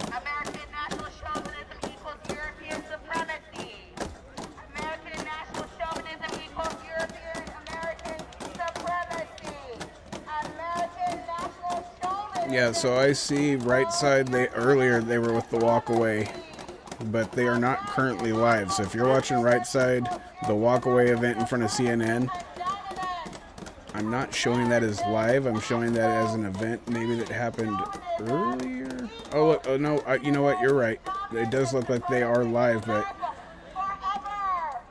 American national chauvinism equals European supremacy. American national chauvinism equals European American supremacy. American national chauvinism. Yeah, so I see right side. Earlier they were with the walk away, but they are not currently live. So if you're watching right side, the walk away event in front of CNN, I'm not showing that as live. I'm showing that as an event maybe that happened earlier. Oh, look, oh no, you know what? You're right. It does look like they are live, but Forever.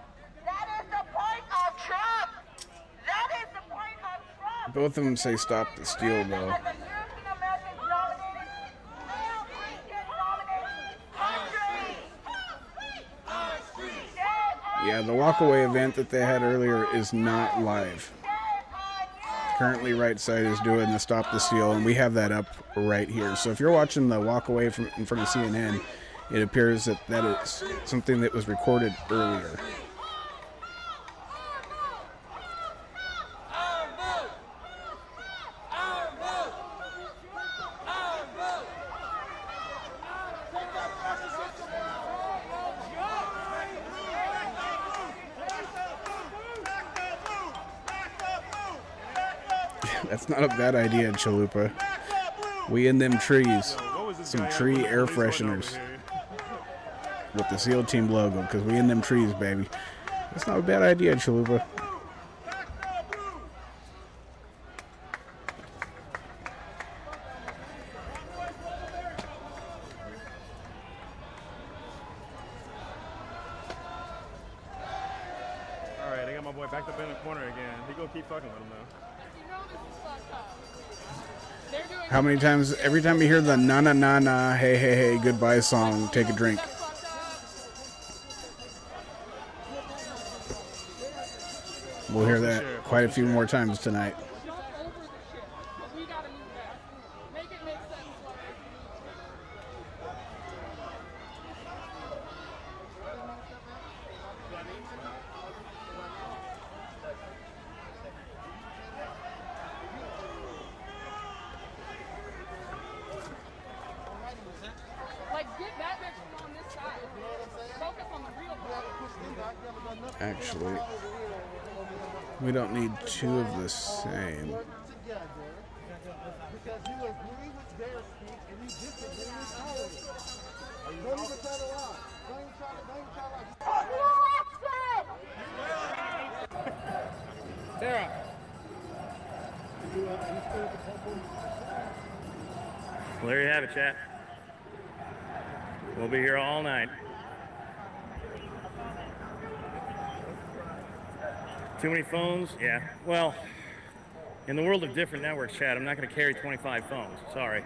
That is the point of Trump. That is the point of Trump. both of them say stop the steal, though. As a European American dominated, male Christian dominated country. Yeah, the walk away event that they had earlier is not live. Currently, right side is doing the stop the steal, and we have that up right here. So if you're watching the walk away from in front of CNN, it appears that that is something that was recorded earlier. That's not a bad idea, Chalupa. We in them trees. Some tree air fresheners with the SEAL Team logo, because we in them trees, baby. That's not a bad idea, Chalupa. All right, I got my boy backed up in the corner again. He gonna keep fucking with him though. You know this is fucked up. They're doing How many times, every time you hear the na na na na, hey hey hey, goodbye song, take a drink. fucked up. We'll hear For that sure, quite a for few sure. more times tonight. Jump over the shit. But we gotta move back. Make it make sense. Like, get that bitch on this side. Focus on the real part. Actually, we don't need two of the same. Because you agree with their speech and you disagree with ours. Don't even try to lie. Don't even try to Sarah. Well, there you have it, chat. We'll be here all night. Too many phones? Yeah. Well, in the world of different networks, chat, I'm not going to carry 25 phones. Sorry.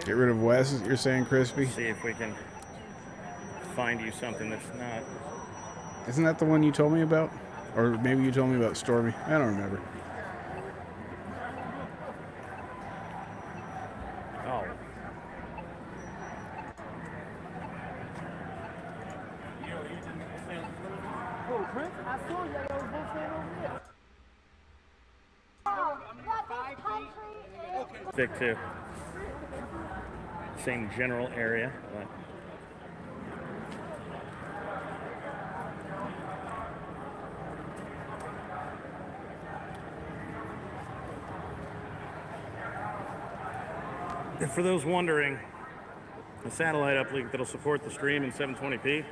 Get rid of Wes, you're saying, Crispy? See if we can find you something that's not. Isn't that the one you told me about? Or maybe you told me about Stormy? I don't remember. Oh. Oh, Prince, I saw you. I was both saying over there. Stick to same general area, but and for those wondering, the satellite uplink that'll support the stream in 720p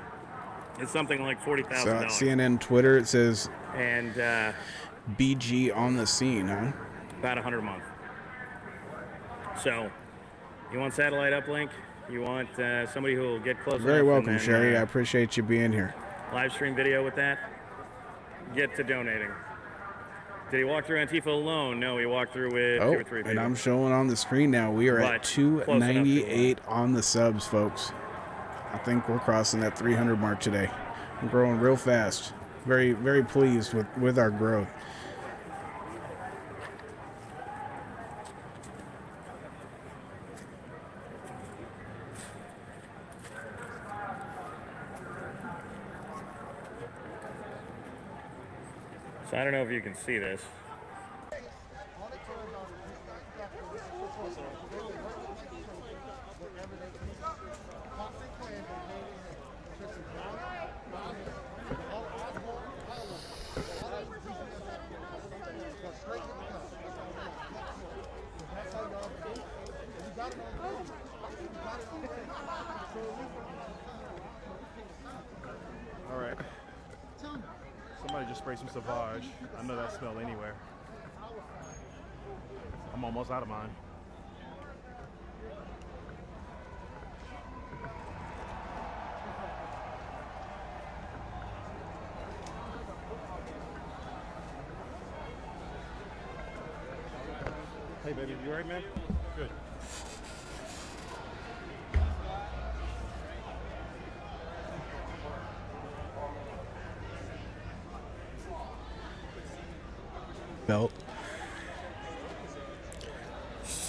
is something like So at $40,000. CNN Twitter, it says And BG on the scene, huh? about $100 a month. So, you want satellite uplink? You want somebody who will get close Very enough welcome, and then, Sherry. I appreciate you being here. live stream video with that? Get to donating. Did he walk through Antifa alone? No, he walked through with two Oh, or three people. and I'm showing on the screen now. We are But at close enough to 298 on the subs, folks. I think we're crossing that 300 mark today. We're growing real fast. Very, very pleased with our growth. So I don't know if you can see this. All right. Somebody just sprayed some Sauvage. I know that smell anywhere. I'm almost out of mine. Hey, baby, you all right, man? Good. Belt.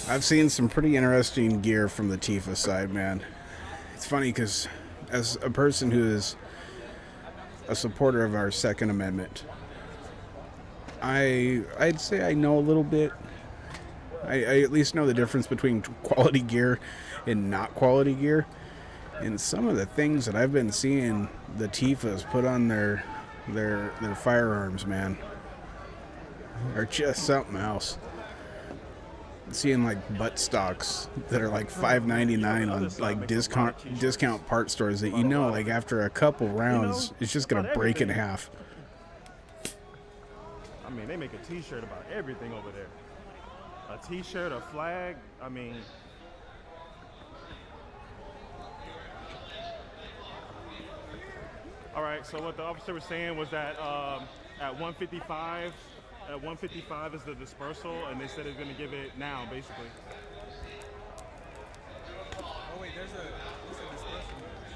I've seen some pretty interesting gear from the Tifa side, man. It's funny because as a person who is a supporter of our Second Amendment, I'd say I know a little bit. I at least know the difference between quality gear and not quality gear. And some of the things that I've been seeing the Tifas put on their firearms, man, are just something else. Seeing like butt stocks that are like $5.99 on like discount part stores that you know like after a couple rounds it's just gonna break in half. I mean, they make a T-shirt about everything over there. A T-shirt, a flag. I mean, all right. So what the officer was saying was that at 155. At 155 is the dispersal, and they said they're going to give it now, basically. Oh wait, there's a dispersal.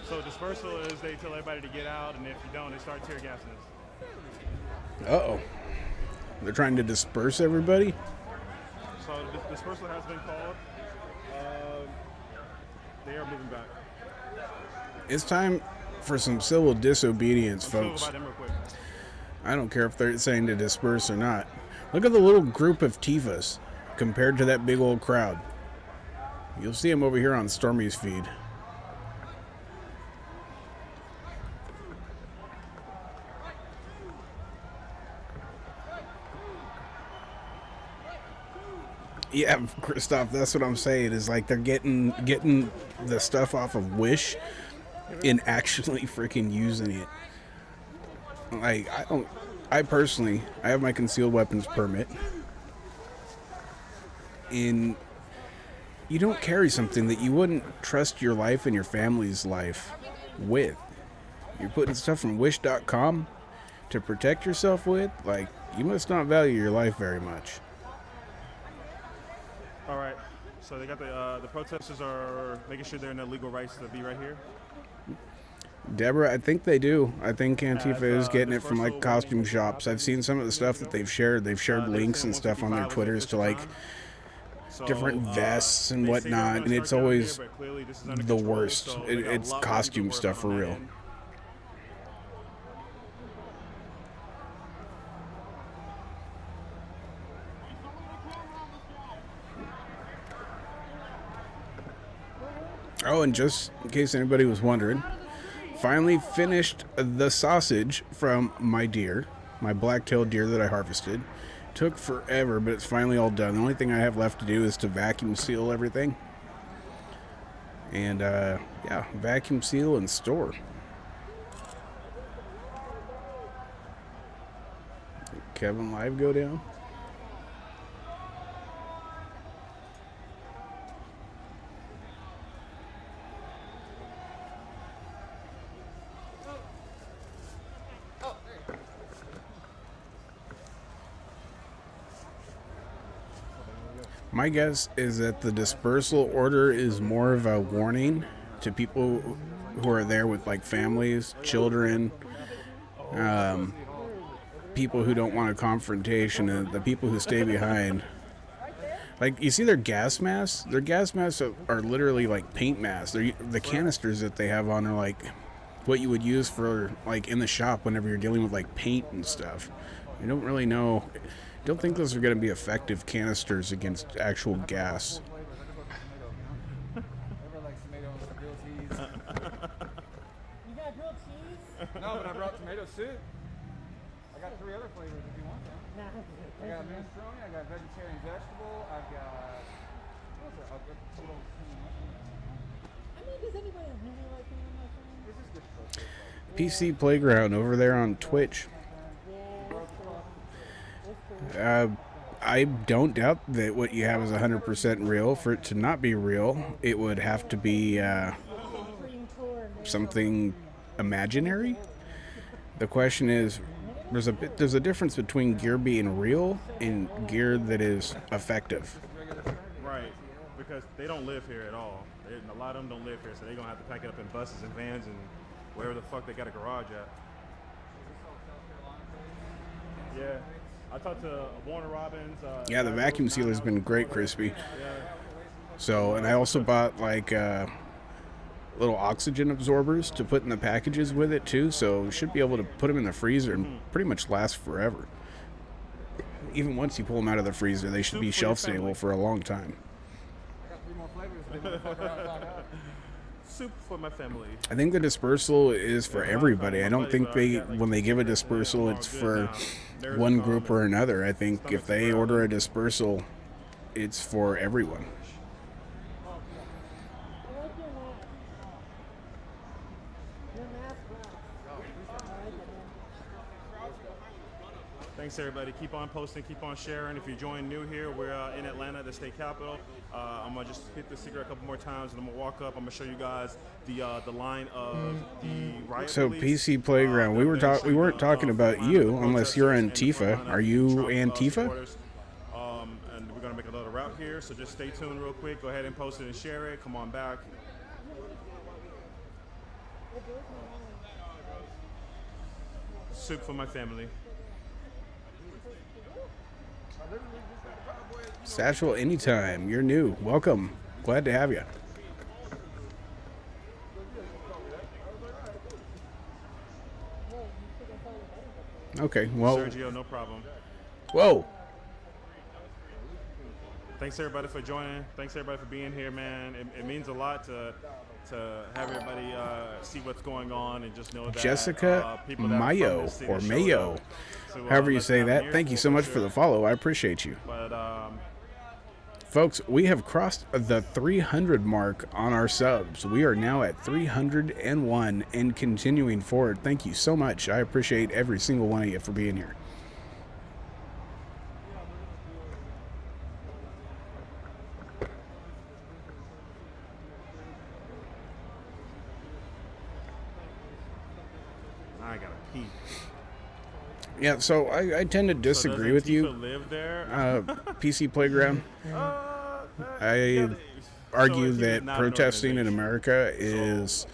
So dispersal is they tell everybody to get out, and if you don't, they start tear gassing us. Uh-oh. They're trying to disperse everybody? So the dispersal has been called. They are moving back. It's time for some civil disobedience, folks. About them real quick. I don't care if they're saying to disperse or not. Look at the little group of Tifas compared to that big old crowd. You'll see them over here on Stormy's feed. Yeah, Christoph, that's what I'm saying. Is like they're getting the stuff off of Wish and actually freaking using it. Like, I personally have my concealed weapons permit. And you don't carry something that you wouldn't trust your life and your family's life with. You're putting stuff from Wish.com to protect yourself with. Like, you must not value your life very much. All right. So they got the protesters are making sure they're in their legal rights to be right here. Deborah, I think they do. I think Antifa is getting it from like costume shops. I've seen some of the stuff that they've shared. They've shared links and stuff on their Twitters to like different vests and whatnot, and it's always the worst. It's costume stuff for real. Oh, and just in case anybody was wondering, finally finished the sausage from my deer, my black-tailed deer that I harvested. Took forever, but it's finally all done. The only thing I have left to do is to vacuum seal everything. And, yeah, vacuum seal and store. Kevin Live go down. My guess is that the dispersal order is more of a warning to people who are there with like families, children, people who don't want a confrontation, and the people who stay behind. Like, you see their gas masks? Their gas masks are literally like paint masks. The canisters that they have on are like what you would use for like in the shop whenever you're dealing with like paint and stuff. You don't really know. Don't think those are going to be effective canisters against actual gas. You got grilled cheese? No, but I brought tomato soup. I got 3 other flavors if you want them. I got minestrone, I got vegetarian vegetable, I've got what was it? Does anybody really like mushrooms? PC Playground over there on Twitch. I don't doubt that what you have is 100% real. For it to not be real, it would have to be something imaginary. The question is, there's a difference between gear being real and gear that is effective. Right, because they don't live here at all. A lot of them don't live here, so they're going to have to pack it up in buses and vans and wherever the fuck they got a garage at. Yeah. I talked to Warner Robbins. Yeah, the vacuum sealer's been great, Crispy. So, and I also bought like little oxygen absorbers to put in the packages with it too, so you should be able to put them in the freezer and pretty much last forever. Even once you pull them out of the freezer, they should be shelf stable for a long time. I got 3 more flavors. Soup for my family. I think the dispersal is for everybody. I don't think when they give a dispersal, it's for one group or another. I think if they order a dispersal, it's for everyone. Thanks, everybody. Keep on posting, keep on sharing. If you join new here, we're in Atlanta, the state capitol. I'm gonna just hit the cigarette a couple more times, and I'm gonna walk up. I'm gonna show you guys the line of the riot. So police. PC Playground, we weren't talking about you unless you're Antifa. Are you Antifa? And we're gonna make another route here, so just stay tuned real quick. Go ahead and post it and share it. Come on back. soup for my family. Satchel, anytime. You're new. Welcome. Glad to have you. Okay, well. Sergio, no problem. Whoa. Thanks everybody for joining. Thanks everybody for being here, man. It means a lot to have everybody see what's going on and just know that Jessica people that are from Mayo this city or showed Mayo, up to, however you let say them that. here Thank you so much for sure. the follow. I appreciate you. But Folks, we have crossed the 300 mark on our subs. We are now at 301 and continuing forward. Thank you so much. I appreciate every single one of you for being here. I gotta pee. Yeah, so I tend to disagree with you. Live there? PC Playground. I argue that protesting in America is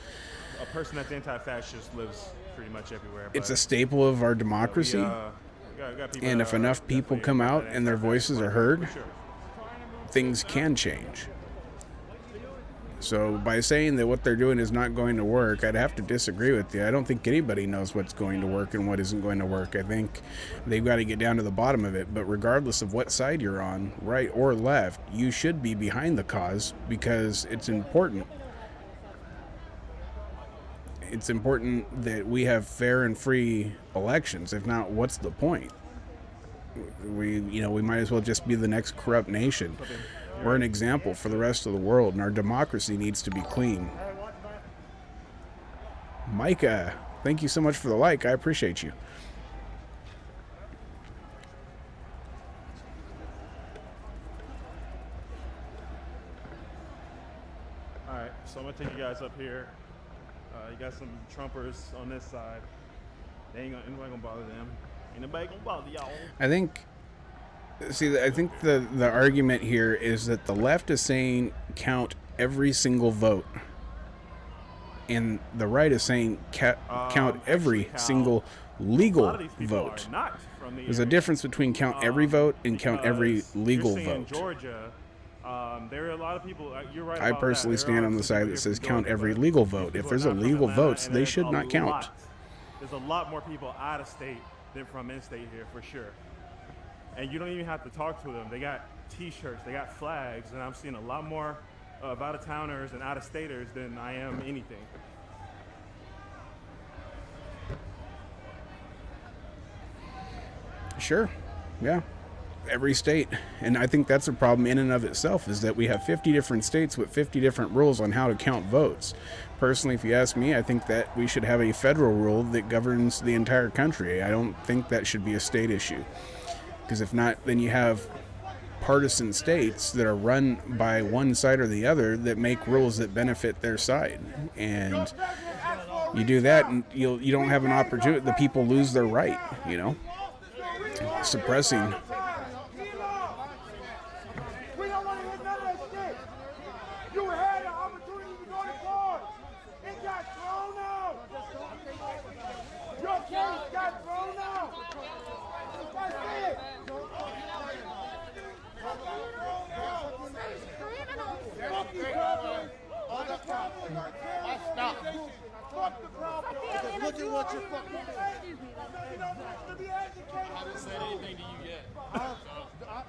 a person that's anti-fascist lives pretty much everywhere. it's a staple of our democracy. Got people And that if are enough people definitely come out that and their voices are heard, for sure. things can change. So by saying that what they're doing is not going to work, I'd have to disagree with you. I don't think anybody knows what's going to work and what isn't going to work. I think they've got to get down to the bottom of it. But regardless of what side you're on, right or left, you should be behind the cause because it's important. It's important that we have fair and free elections. If not, what's the point? We might as well just be the next corrupt nation. We're an example for the rest of the world, and our democracy needs to be clean. Micah, thank you so much for the like. I appreciate you. All right, so I'm gonna take you guys up here. You got some Trumpers on this side. Anybody gonna bother them. Ain't nobody gonna bother y'all. I think the argument here is that the left is saying count every single vote, and the right is saying count every single legal vote. There's a difference between count every vote and count every legal vote. Georgia, there are a lot of people. You're right. I about personally that. stand on the side that says count every legal vote. If there's illegal votes, they should not count. There's a lot more people out of state than from in-state here, for sure. And you don't even have to talk to them. They got T-shirts, they got flags, and I'm seeing a lot more of out-of-towners and out-of-staters than I am anything. Sure, yeah. Every state. And I think that's a problem in and of itself, is that we have 50 different states with 50 different rules on how to count votes. Personally, if you ask me, I think that we should have a federal rule that governs the entire country. I don't think that should be a state issue. Because if not, then you have partisan states that are run by one side or the other that make rules that benefit their side. And you do that and you don't have an opportunity. The people lose their right, suppressing. We don't want to hear none of that shit. You had an opportunity to go to court. It got thrown out. Your case got thrown out. That's it. Fuck these problems. All the problems are terrible. Fuck the problem. Look at what you're fucking doing. To be educated. I haven't said anything to you yet. I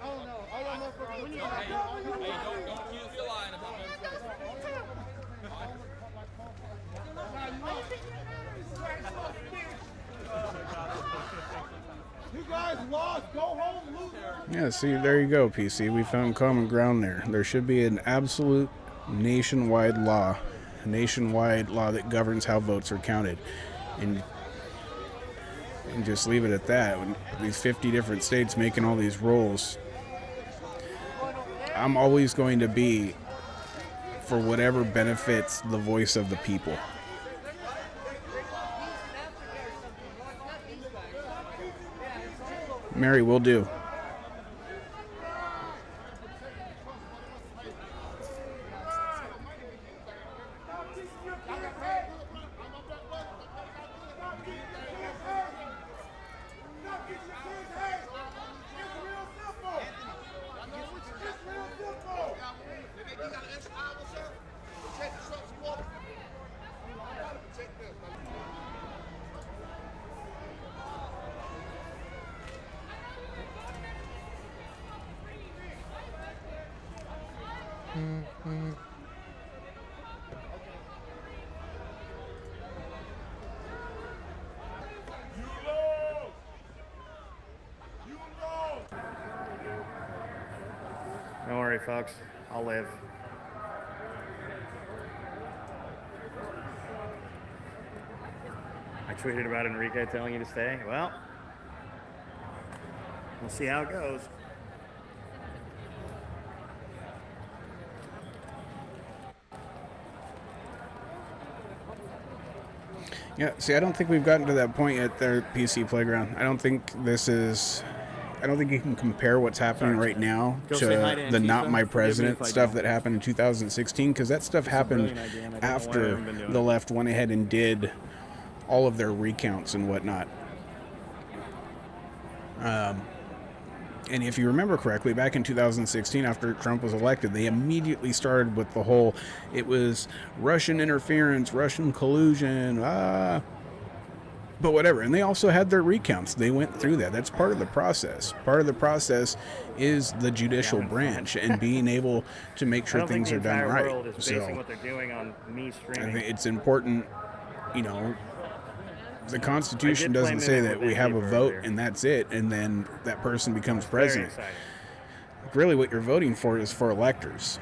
don't know. I don't know if we need to. Hey, don't accuse me of lying about You guys lost. Go home, loser. Yeah, see, there you go, PC. We found common ground there. There should be an absolute nationwide law that governs how votes are counted. And just leave it at that. When these 50 different states making all these rules, I'm always going to be for whatever benefits the voice of the people. Mary, will do. worry, folks. I'll live. I tweeted about Enrique telling you to stay. Well, we'll see how it goes. Yeah, see, I don't think we've gotten to that point yet there at PC Playground. I don't think you can compare what's happening right now Go to say hi to the Antifa. Not My Forgive me President if I stuff don't. that happened in 2016, because that stuff happened brilliant idea, and I don't know why I after haven't been doing the it. left went ahead and did all of their recounts and whatnot. And if you remember correctly, back in 2016, after Trump was elected, they immediately started with the whole, it was Russian interference, Russian collusion, but whatever. And they also had their recounts. They went through that. That's part of the process. Part of the process is the judicial branch and being able to make I sure don't think things the are done entire right. world is basing So what they're doing on me I streaming. think it's important, the Constitution I did play doesn't say Mimic that we with have a Antifa vote earlier. and that's it, and then that person becomes Very president. exciting. Really what you're voting for is for electors.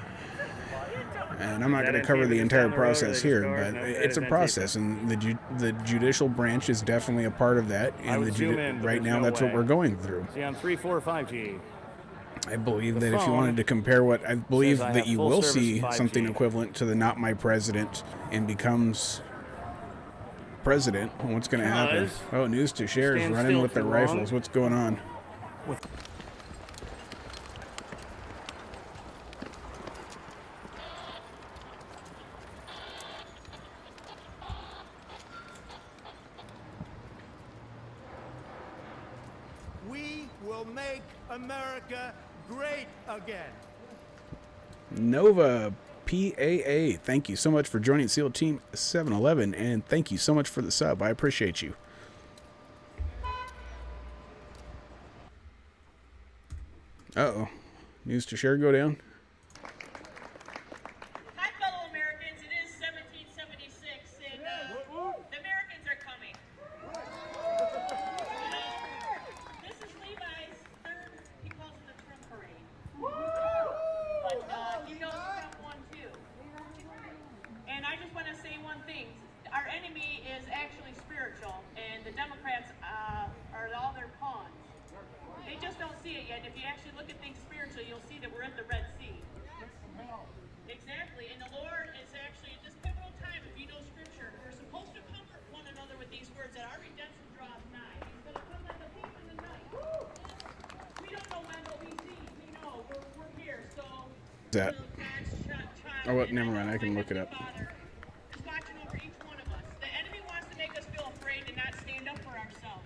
And I'm not Is that going to cover Antifa the just entire down the road, or process they here, just but go, no, it's a that is process, and the judicial branch is definitely a part of that. I And would zoom in, but right there's now, no that's what way. we're going through. See, on 3, 4, 5G. I believe The that if you phone wanted to compare what I believe says I that have you full will service see 5G. something equivalent to the Not My President and becomes president. What's going to happen? Because Oh, News to Share is stand running still with their too long. rifles. What's going on? We will make America great again. Nova PAA, thank you so much for joining SEAL Team 711, and thank you so much for the sub. I appreciate you. Uh-oh. News to Share go down. Hi, fellow Americans. It is 1776, and the Americans are coming. This is Levi's third, he calls it the Trump parade. But he knows Trump won too. And I just want to say one thing. Our enemy is actually spiritual, and the Democrats are all their pawns. They just don't see it yet. If you actually look at things spiritually, you'll see that we're at the Red Sea. Exactly, and the Lord is actually at this pivotal time. If you know Scripture, we're supposed to comfort one another with these words that our redemption draws nigh. He's going to come like a thief in the night. We don't know when, but we see. We know we're here. So. That. God's child, Oh, well, and never know mind. I the can look it Heavenly up. Father is watching over each one of us. The enemy wants to make us feel afraid and not stand up for ourselves.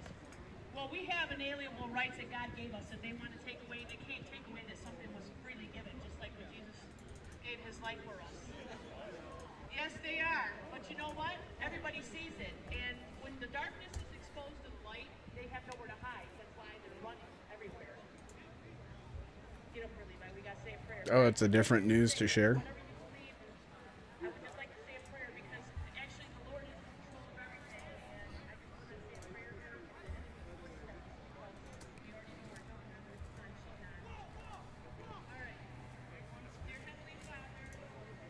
Well, we have inalienable rights that God gave us that they want to take away. They can't take away that something was freely given, just like when Jesus gave his life for us. Yes, they are. But you know what? Everybody sees it. And when the darkness is exposed to the light, they have nowhere to hide. That's why they're running everywhere. Get up early, man. We got to say a prayer. Oh, it's a different News to Share. Whatever you believe in, I would just like to say a prayer because actually the Lord is in control of everything. And I just want to say a prayer here. We already know our governor, the son, All right. Dear Heavenly Father,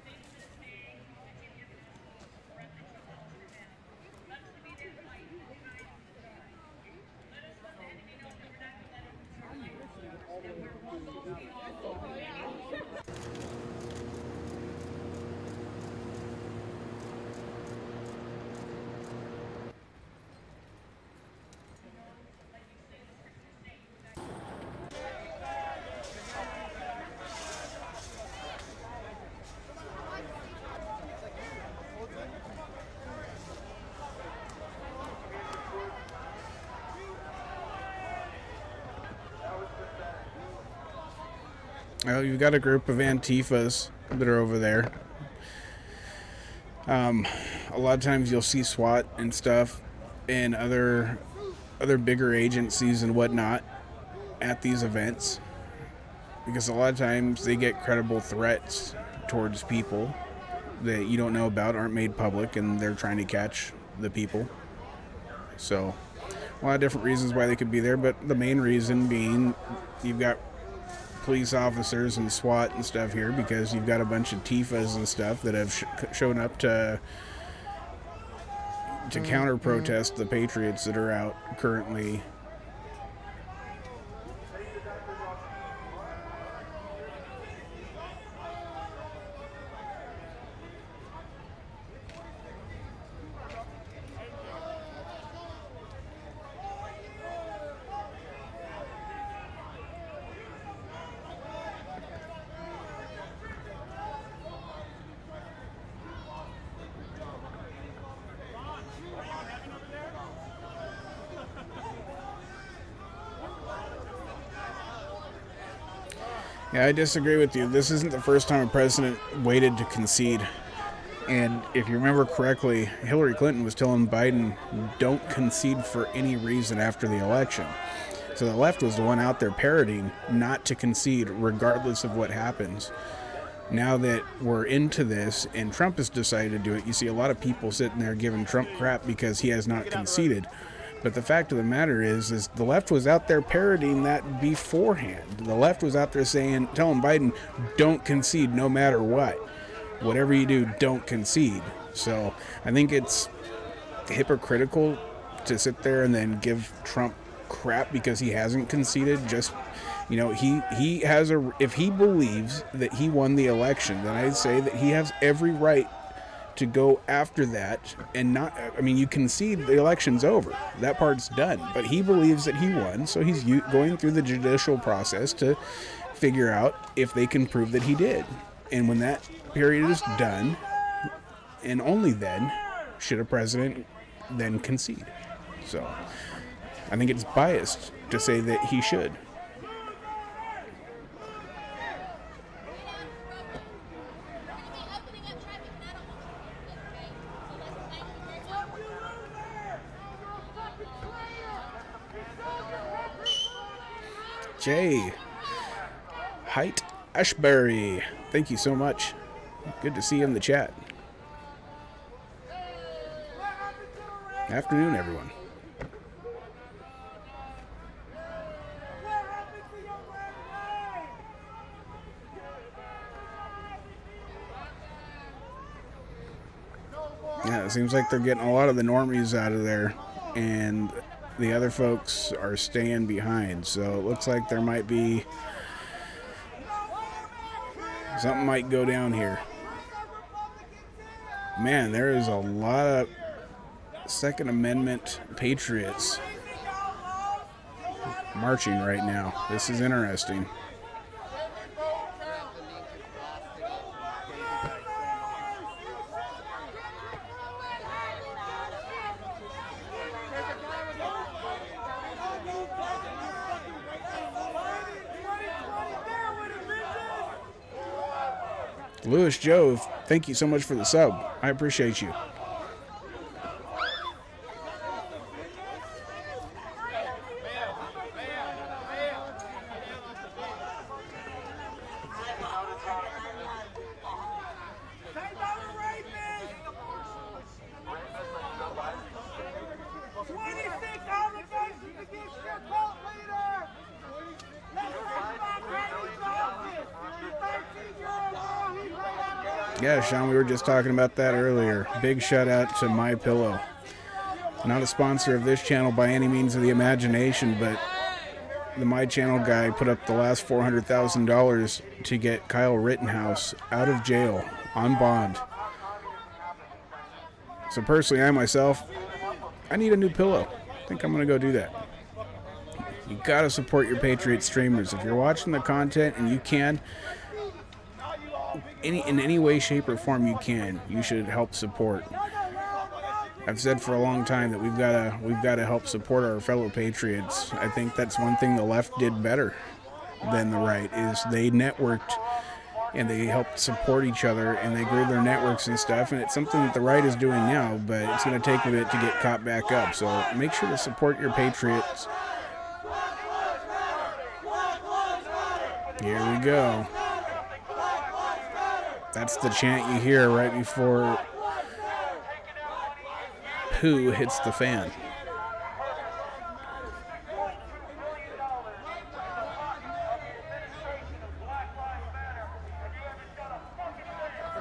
thank you for this day that you've given us, the breath that you call us to have. Let us to be that light and shine in this time. Let us let the enemy know that we're not going to let him control life, that we're one goal, we all go. Well, you've got a group of Antifas that are over there. A lot of times you'll see SWAT and stuff and other bigger agencies and whatnot at these events, because a lot of times they get credible threats towards people that you don't know about, aren't made public, and they're trying to catch the people. So a lot of different reasons why they could be there, but the main reason being you've got police officers and SWAT and stuff here, because you've got a bunch of Tifas and stuff that have shown up to counter protest the Patriots that are out currently. Yeah, I disagree with you. This isn't the first time a president waited to concede. And if you remember correctly, Hillary Clinton was telling Biden, don't concede for any reason after the election. So the left was the one out there parroting not to concede regardless of what happens. Now that we're into this and Trump has decided to do it, you see a lot of people sitting there giving Trump crap because he has not conceded. But the fact of the matter is the left was out there parroting that beforehand. The left was out there telling Biden, don't concede no matter what. Whatever you do, don't concede. So I think it's hypocritical to sit there and then give Trump crap because he hasn't conceded. Just, you know, he has if he believes that he won the election, then I'd say that he has every right to go after that and not, I mean, you concede the election's over. That part's done. But he believes that he won, so he's going through the judicial process to figure out if they can prove that he did. And when that period is done, and only then, should a president then concede. So, I think it's biased to say that he should. Jay Height Ashbury, thank you so much. Good to see you in the chat. Afternoon, everyone. Yeah, it seems like they're getting a lot of the normies out of there, and the other folks are staying behind. So it looks like there might be something might go down here. Man, there is a lot of Second Amendment patriots marching right now. This is interesting. Louis Joe, thank you so much for the sub. I appreciate you. Yeah, Sean, we were just talking about that earlier. Big shout out to MyPillow. Not a sponsor of this channel by any means of the imagination, but the My Channel guy put up the last $400,000 to get Kyle Rittenhouse out of jail on bond. So personally, I myself, I need a new pillow. I think I'm going to go do that. You got to support your Patriot streamers. If you're watching the content and you can, in any way, shape, or form you can, you should help support. I've said for a long time that we've got to help support our fellow patriots. I think that's one thing the left did better than the right, is they networked and they helped support each other and they grew their networks and stuff, and it's something that the right is doing now, but it's going to take a bit to get caught back up. So make sure to support your patriots. Here we go. That's the chant you hear right before poo hits the fan.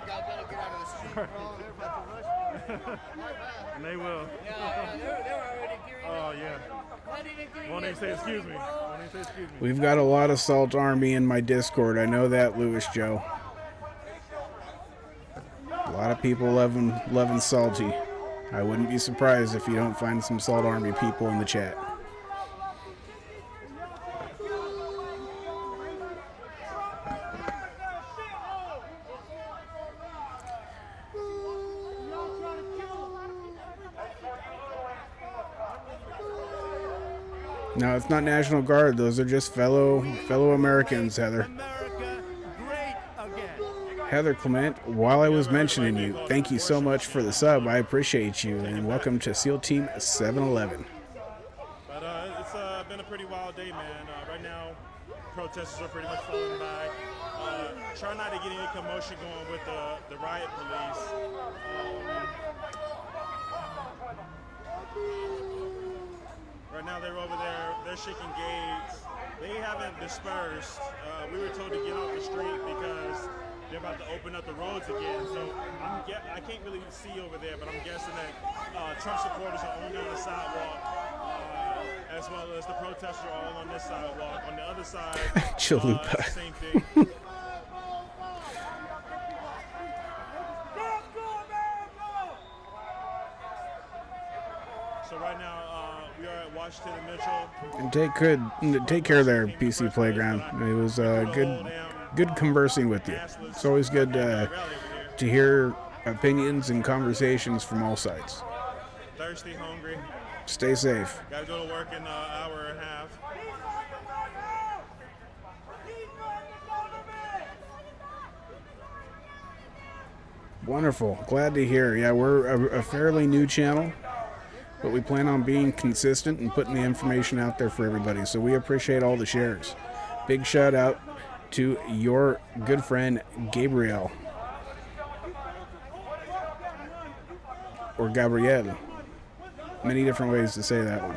y'all better get out of the street, bro. They're about to rush me. And they will. Yeah, they're already gearing up. Oh, yeah. Won't even say excuse me. Won't even say excuse me. We've got a lot of Salt Army in my Discord. I know that, Louis Joe. A lot of people loving Salty. I wouldn't be surprised if you don't find some Salt Army people in the chat. No, it's not National Guard. Those are just fellow Americans, Heather. Heather Clement, while I was mentioning you, thank you so much for the sub. I appreciate you, and welcome to SEAL Team 711. But it's been a pretty wild day, man. Right now, protesters are pretty much falling by. Try not to get any commotion going with the riot police. Right now they're over there, they're shaking gates. They haven't dispersed. We were told to get off the street because they're about to open up the roads again. So I can't really see over there, but I'm guessing that Trump supporters are on down the sidewalk, as well as the protesters are all on this sidewalk. On the other side, Chalupa. same thing. So right now, we are at Washington and Mitchell. And take care there, PC Playground. It was good conversing with you. It's always good to hear opinions and conversations from all sides. Thirsty, hungry. Stay safe. Gotta go to work in an hour and a half. Wonderful. Glad to hear. Yeah, we're a fairly new channel, but we plan on being consistent and putting the information out there for everybody. So we appreciate all the shares. Big shout out to your good friend Gabriel, or Gabrielle. Many different ways to say that one.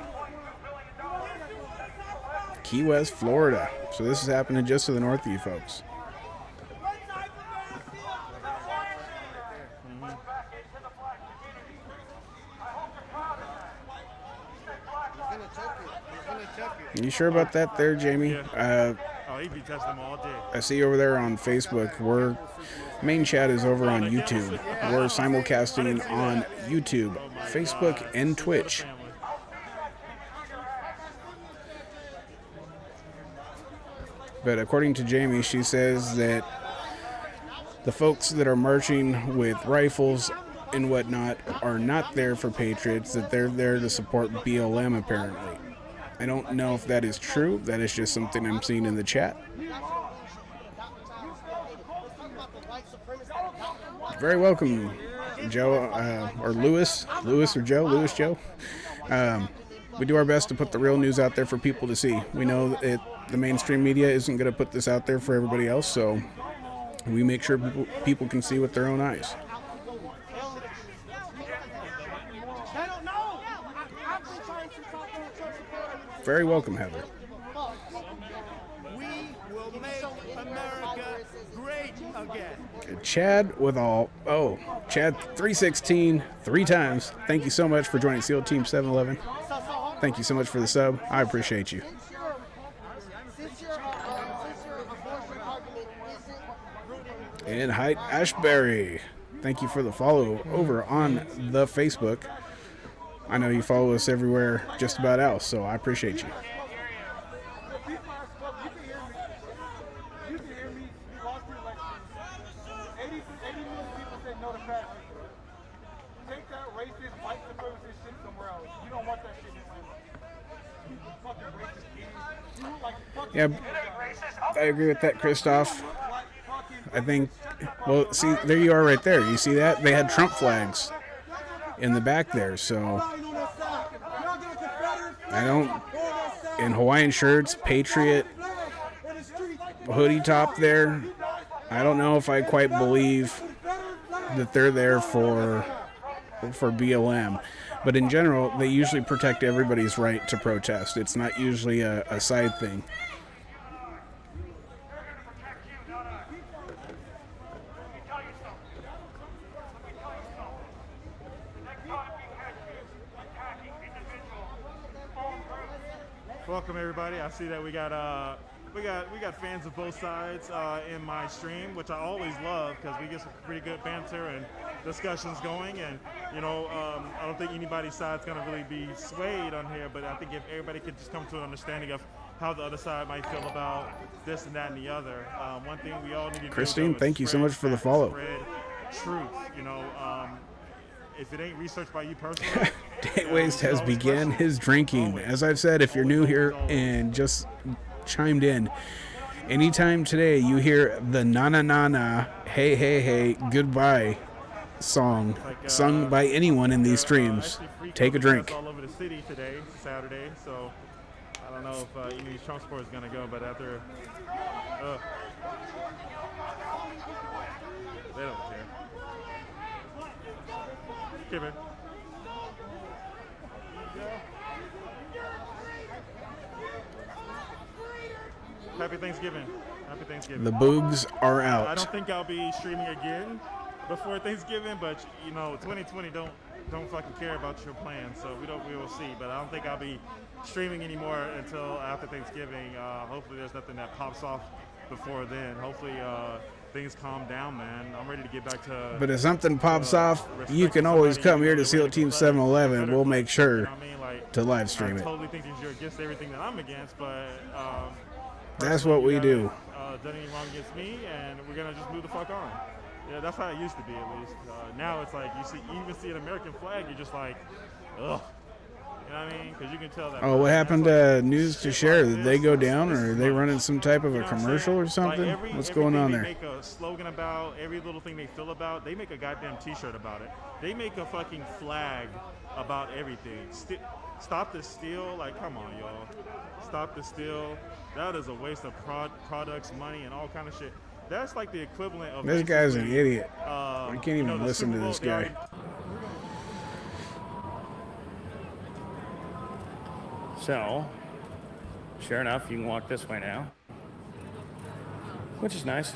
Key West, Florida. So this is happening just to the north of you folks. You sure about that there, Jamie? Oh, he'd be testing them all day. I see you over there on Facebook. Main chat is over on YouTube. We're simulcasting on YouTube, Facebook, and Twitch. But according to Jamie, she says that the folks that are marching with rifles and whatnot are not there for patriots, that they're there to support BLM apparently. I don't know if that is true. That is just something I'm seeing in the chat. Very welcome, Joe, or Lewis or Joe, Lewis Joe. We do our best to put the real news out there for people to see. We know that the mainstream media isn't going to put this out there for everybody else, so we make sure people can see with their own eyes. Very welcome, Heather. We will make America great again. Chad with Chad 316 3 times. Thank you so much for joining SEAL Team 711. Thank you so much for the sub. I appreciate you. And Height Ashbury, thank you for the follow over on the Facebook. I know you follow us everywhere just about else, so I appreciate you. Yeah, I agree with that, Christoph. I think, well, see, there you are right there. You see that? They had Trump flags in the back there, so I don't, in Hawaiian shirts, Patriot hoodie top there, I don't know if I quite believe that they're there for BLM. But in general, they usually protect everybody's right to protest. It's not usually a side thing. Welcome everybody. I see that we got fans of both sides in my stream, which I always love because we get some pretty good banter and discussions going. And you know, I don't think anybody's side's gonna really be swayed on here, but I think if everybody could just come to an understanding of how the other side might feel about this and that and the other. One thing we all need to Christine, do, thank you so much for the follow. Spread truth, you know. If it ain't researched by you personally, Date Waste has began his drinking. As I've said, if you're new here and just chimed in, anytime today you hear the na na na na, hey hey hey, goodbye song sung by anyone in these streams, take a drink. all over the city today, Saturday, so I don't know if any of these Trump supporters is gonna go, but after they don't care. Okay, man. Happy Thanksgiving. Happy Thanksgiving. The boogs are I out. don't think I'll be streaming again before Thanksgiving, but you know, 2020 don't fucking care about your plans, so we will see. But I don't think I'll be streaming anymore until after Thanksgiving. Hopefully there's nothing that pops off before then. Hopefully things calm down, man. I'm ready to get back to. But if something pops off, you can always come here to SEAL Team 711. We'll make sure You know what I mean? Like, to live stream I it. totally think that you're against everything that I'm against, but That's what we do. done anything wrong against me, and we're gonna just move the fuck on. Yeah, that's how it used to be, at least. Now it's like you even see an American flag, you're just like, ugh. You know what I mean? Because you can tell that. Oh, what happened to News to Share? Did they go down, or are they running some type of a commercial or something? What's going on there? They make a slogan about every little thing they feel about. They make a goddamn T-shirt about it. They make a fucking flag about everything. Stop the steal. Like, come on, y'all. Stop the steal. That is a waste of products, money, and all kind of shit. That's like the equivalent of. This guy's an idiot. I I can't even listen to this guy. So, sure enough, you can walk this way now, which is nice.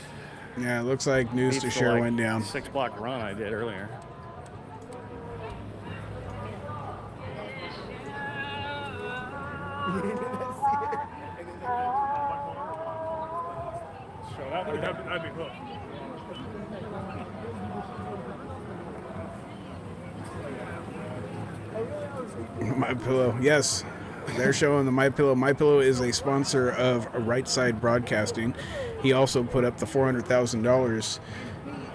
Yeah, it looks like News to Beats the, Share like, went down. 6-block run I did earlier. So that'd be cool. My Pillow, yes, they're showing the My Pillow. My Pillow is a sponsor of Right Side Broadcasting. He also put up the $400,000,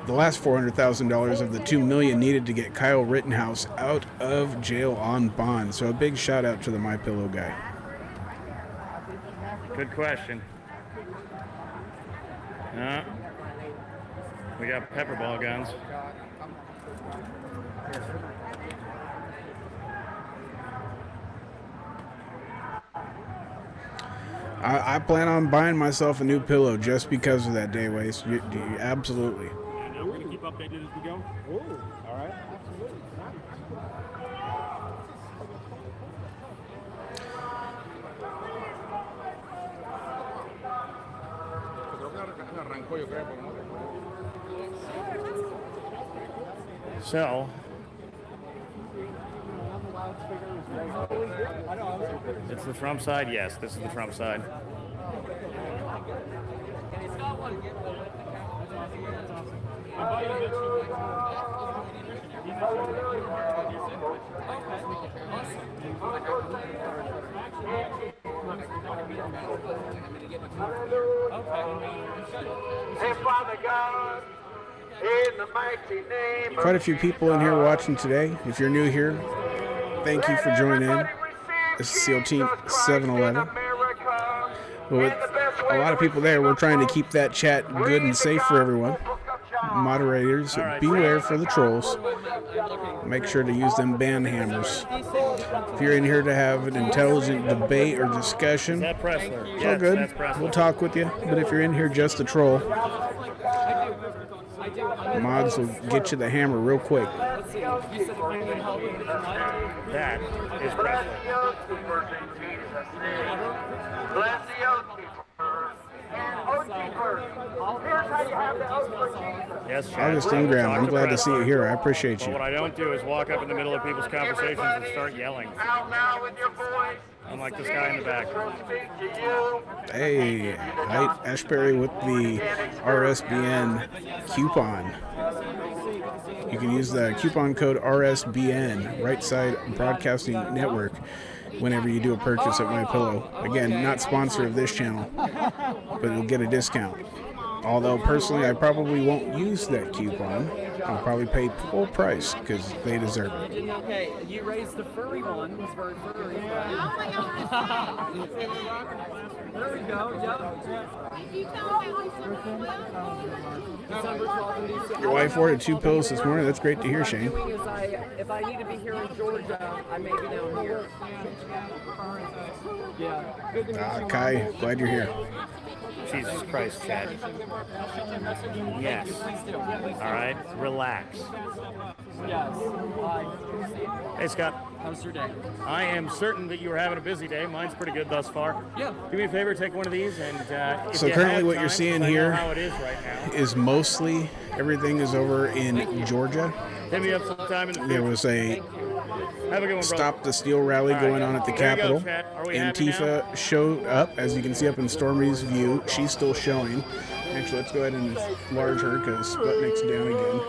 the last $400,000 of the $2 million needed to get Kyle Rittenhouse out of jail on bond. So a big shout out to the My Pillow guy. Good question. We got pepper ball guns. I plan on buying myself a new pillow just because of that, Day Waste. Absolutely. And we're gonna keep updated as we go. All right. So, it's the Trump side? Yes, this is the Trump side. Quite a few people in here watching today. If you're new here, thank you for joining in. This is SEAL Team 711. With a lot of people there, we're trying to keep that chat good and safe for everyone. Moderators, beware for the trolls. Make sure to use them ban hammers. If you're in here to have an intelligent debate or discussion, it's all good. We'll talk with you. But if you're in here just to troll, mods will get you the hammer real quick. That is Presley. Bless the oath keeper. And oath keeper. Here's how you have the oath for Jesus. Yeah, Yes, Chad. August Ingram, Talk I'm glad to Brad. see you here. I appreciate But you. what I don't do is walk up in the middle of people's conversations and start yelling. Unlike this guy in the back. Hey, Light Ashbury with the RSBN coupon. You can use the coupon code RSBN, Right Side Broadcasting Network, whenever you do a purchase at MyPillow. Again, not sponsor of this channel, but you'll get a discount. Although personally, I probably won't use that coupon. I'll probably pay full price because they deserve it. Okay, you raised the furry one. He's very furry. There we go. Yep. Your wife ordered 2 pills this morning. That's great to hear, Shane. If I need to be here in Georgia, I may be down here. Yeah. Good to meet you. Kai, glad you're here. Jesus Christ, Chad. Yes. All right, relax. Yes. Hey, Scott. How's your day? I am certain that you are having a busy day. Mine's pretty good thus far. Yeah. Do me a favor, take one of these, and if So you currently have what time, you're seeing 'cause I know here how it is right now. is mostly everything is over in Georgia. Hit me up sometime in the There future. was a Have a good one, brother. Stop the Steal rally going on at the There you go, Capitol. Chad. Are we happy Antifa showed up, as you can see up in Stormy's view. She's still showing. Actually, let's go ahead and enlarge her because Sputnik's down again.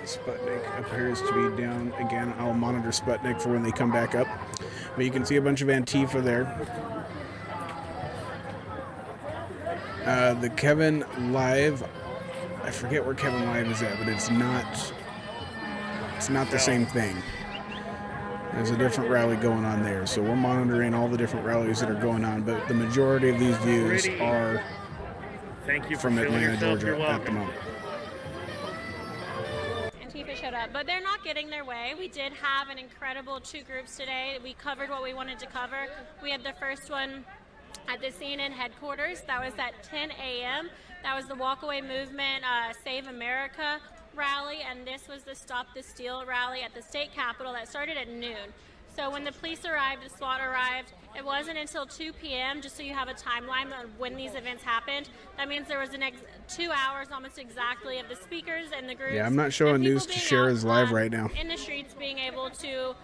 Sputnik appears to be down again. I'll monitor Sputnik for when they come back up. But you can see a bunch of Antifa there. The Kevin Live, I forget where Kevin Live is at, but it's not the same thing. There's a different rally going on there, so we're monitoring all the different rallies that are going on, but the majority of these views are Thank you for from filling Atlanta, yourself. Georgia You're at the welcome. moment. Antifa showed up, but they're not getting their way. We did have an incredible 2 groups today. We covered what we wanted to cover. We had the first one at the CNN headquarters. That was at 10 a.m. That was the Walkaway Movement Save America rally, and this was the Stop the Steal rally at the state capitol that started at noon. So when the police arrived, the SWAT arrived, it wasn't until 2 p.m., just so you have a timeline of when these events happened. That means there was the next 2 hours almost exactly of the speakers and the groups. Yeah, I'm not showing and people news to being share out, is live right now. in the streets, being able to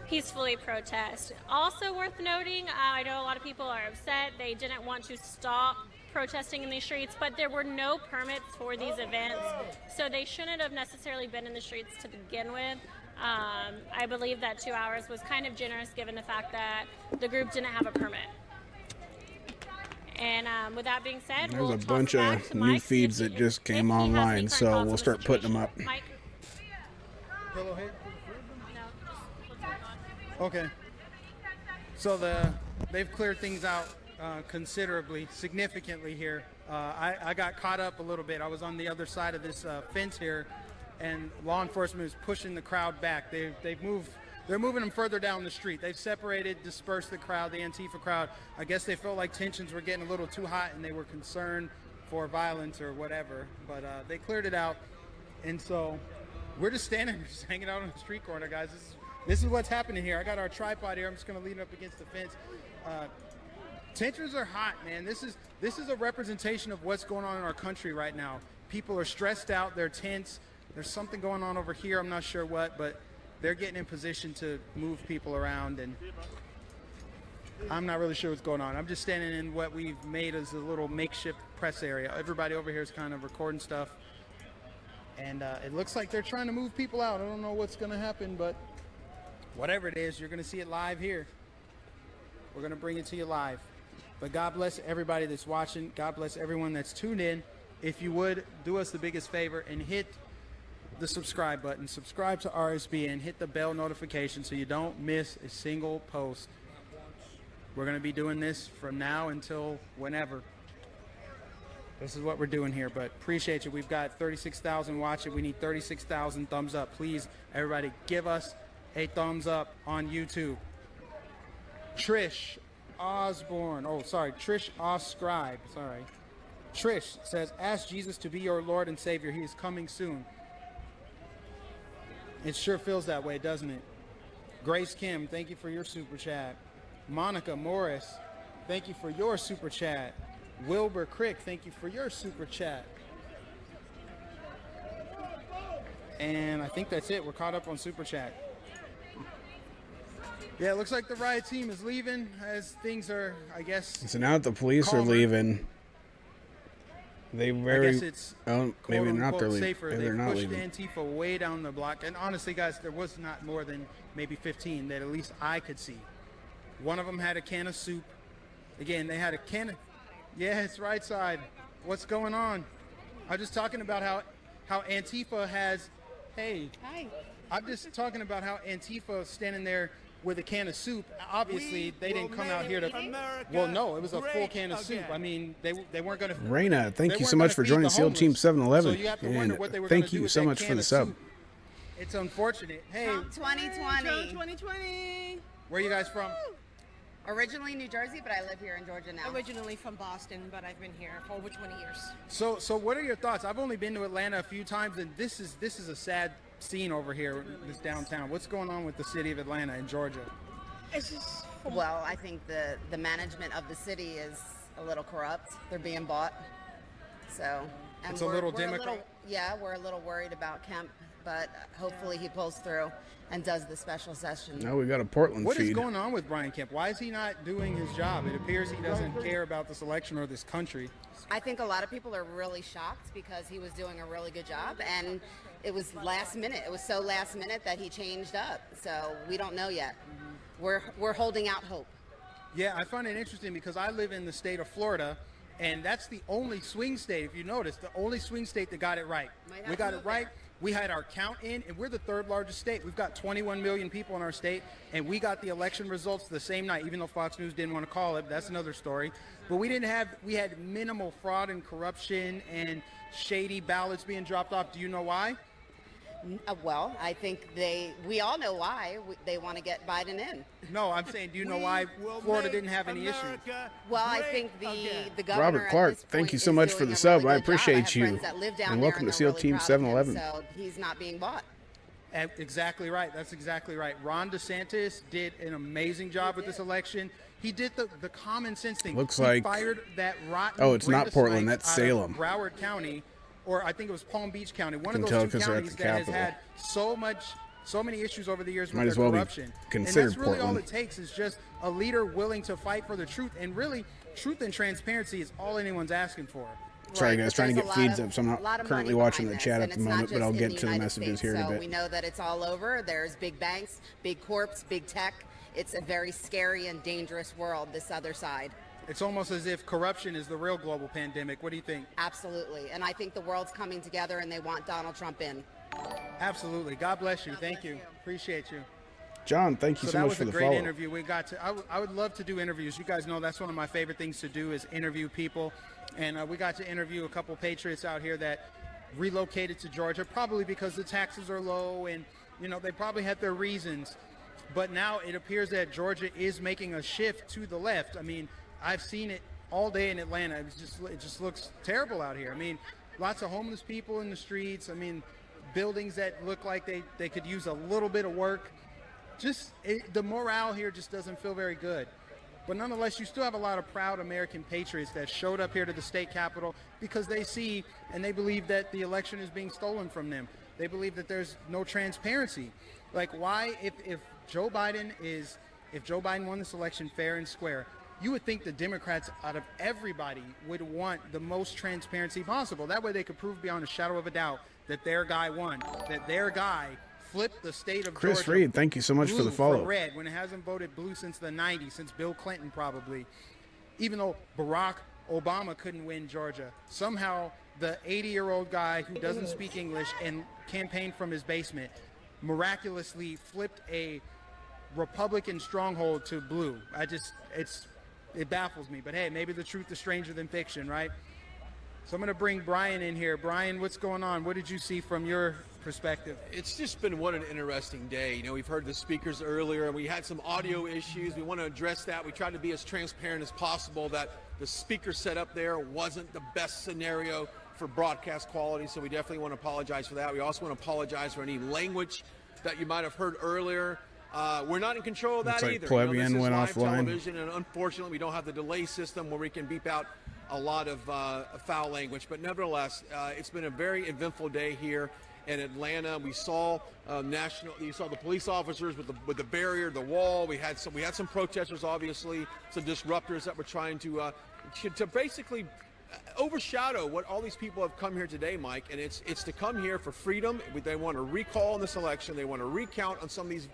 peacefully protest. Also worth noting, I know a lot of people are upset. They didn't want to stop protesting in these streets, but there were no permits for these events, so they shouldn't have necessarily been in the streets to begin with. I believe that 2 hours was kind of generous given the fact that the group didn't have a permit. And with that being said, There's we'll a toss bunch it back of to new Mike, see if feeds he- that just if came he has any online, current so thoughts on we'll the start putting them situation. up. Mike? Pillow hit? No, just let's move on. Okay. So they've cleared things out considerably, significantly here. I got caught up a little bit. I was on the other side of this fence here, and law enforcement is pushing the crowd back. They're moving them further down the street. They've separated, dispersed the crowd, the Antifa crowd. I guess they felt like tensions were getting a little too hot, and they were concerned for violence or whatever. But they cleared it out, and so we're just standing, just hanging out on the street corner, guys. This is what's happening here. I got our tripod here. I'm just going to lean up against the fence. Tensions are hot, man. This is a representation of what's going on in our country right now. People are stressed out. They're tense. There's something going on over here. I'm not sure what, but they're getting in position to move people around, and I'm not really sure what's going on. I'm just standing in what we've made as a little makeshift press area. Everybody over here is kind of recording stuff, and it looks like they're trying to move people out. I don't know what's going to happen, but whatever it is, you're going to see it live here. We're going to bring it to you live. But God bless everybody that's watching. God bless everyone that's tuned in. If you would, do us the biggest favor and hit the subscribe button. Subscribe to RSB and hit the bell notification so you don't miss a single post. We're going to be doing this from now until whenever. This is what we're doing here, but appreciate you. We've got 36,000 watching. We need 36,000 thumbs up. Please, everybody, give us a thumbs up on YouTube. Trish Osborne. Oh, sorry. Trish Oscribe. Sorry. Trish says, ask Jesus to be your Lord and Savior. He is coming soon. It sure feels that way, doesn't it? Grace Kim, thank you for your super chat. Monica Morris, thank you for your super chat. Wilbur Crick, thank you for your super chat. And I think that's it. We're caught up on super chat. Yeah, it looks like the riot team is leaving as things are, I guess. So now that the police are leaving, they I guess it's maybe not. They're leaving. safer. Maybe They they're not pushed leaving. Antifa way down the block. And honestly, guys, there was not more than maybe 15 that at least I could see. One of them had a can of soup. Again, they had a can of... Yeah, it's right side. What's going on? I'm just talking about how Antifa has... Hey. Hi. I'm just talking about how Antifa standing there with a can of soup. Obviously, they didn't come out here to... Well, no, it was a full can of soup. I mean, they weren't going to... Raina, thank you so much for joining SEAL Team 711. So you have to wonder what they were thank gonna do you with so that much can for the of sub. soup. It's unfortunate. Hey, Trump 2020. Trump 2020. where are you guys from? Originally New Jersey, but I live here in Georgia now. Originally from Boston, but I've been here for over 20 years. So what are your thoughts? I've only been to Atlanta a few times, and this is a sad scene over here, this downtown. What's going on with the city of Atlanta in Georgia? It's just Well, I think the management of the city is a little corrupt. They're being bought. So, and It's a little Democrat? We're a little worried about Kemp, but hopefully he pulls through and does the special session. Now we got a Portland What is feed. going on with Brian Kemp? Why is he not doing his job? It appears he doesn't care about this election or this country. I think a lot of people are really shocked because he was doing a really good job, and it was last minute. It was so last minute that he changed up. So we don't know yet. We're holding out hope. Yeah, I find it interesting because I live in the state of Florida, and that's the only swing state, if you notice, the only swing state that got it right. We got it right. We had our count in, and we're the third largest state. We've got 21 million people in our state, and we got the election results the same night, even though Fox News didn't want to call it. That's another story. But we had minimal fraud and corruption and shady ballots being dropped off. Do you know why? Well, I think we all know why they want to get Biden in. No, I'm saying, do you know why Florida didn't have any issues? Well, I think the governor Robert Clark, at this thank point you so is much for doing the a sub. really I good job. appreciate have you. friends that live down And there, welcome to they're SEAL really Team proud of 711. him, so he's not being bought. Exactly right. That's exactly right. Ron DeSantis did an amazing job with this election. He did the common sense thing. Looks he like- fired that rotten. Oh, it's not Brenda Portland, Snipes that's out of Salem. Broward County, or I think it was Palm Beach County. One of Can those tell two 'cause they're at counties the that has Capitol. had so many issues over the years Might with as their well be corruption. considered and that's really all Portland. it takes is just a leader willing to fight for the truth. And really, truth and transparency is all anyone's asking for. Sorry, Right, guys, but trying to there's get a lot feeds of- up, so I'm a not lot of currently money watching the behind chat this, at the and it's not moment, but just I'll in get the to the United messages States, here in a so bit. we know that it's all over. There's big banks, big corps, big tech. It's a very scary and dangerous world, this other side. It's almost as if corruption is the real global pandemic. What do you think? Absolutely. And I think the world's coming together and they want Donald Trump in. Absolutely. God bless you. Thank you. Appreciate you. John, thank you so that much was for a the great follow. interview. We got to. I would love to do interviews. You guys know that's one of my favorite things to do is interview people. And we got to interview a couple patriots out here that relocated to Georgia, probably because the taxes are low and they probably had their reasons. But now it appears that Georgia is making a shift to the left. I mean, I've seen it all day in Atlanta. It just looks terrible out here. I mean, lots of homeless people in the streets. I mean, buildings that look like they could use a little bit of work. The morale here just doesn't feel very good. But nonetheless, you still have a lot of proud American patriots that showed up here to the state capitol because they see and they believe that the election is being stolen from them. They believe that there's no transparency. Like, why, if Joe Biden won this election fair and square, you would think the Democrats out of everybody would want the most transparency possible. That way they could prove beyond a shadow of a doubt that their guy won, that their guy flipped the state of Chris Georgia Reed, thank you so much for the blue follow. red when it hasn't voted blue since the 90s, since Bill Clinton probably. Even though Barack Obama couldn't win Georgia, somehow the 80-year-old guy who doesn't speak English and campaigned from his basement miraculously flipped a Republican stronghold to blue. It baffles me. But hey, maybe the truth is stranger than fiction, right? So I'm going to bring Brian in here. Brian, what's going on? What did you see from your perspective? It's just been an interesting day. We've heard the speakers earlier, and we had some audio issues. We want to address that. We tried to be as transparent as possible that the speaker set up there wasn't the best scenario for broadcast quality, so we definitely want to apologize for that. We also want to apologize for any language that you might have heard earlier. We're not in control of that Looks like either. Plebeian this is went live offline. television, and unfortunately, we don't have the delay system where we can beep out a lot of foul language. But nevertheless, it's been a very eventful day here in Atlanta. We saw you saw the police officers with the barrier, the wall. We had some protesters, obviously, some disruptors that were trying to basically overshadow what all these people have come here today, Mike. And it's to come here for freedom. They want to recall in this election. They want to recount on some of these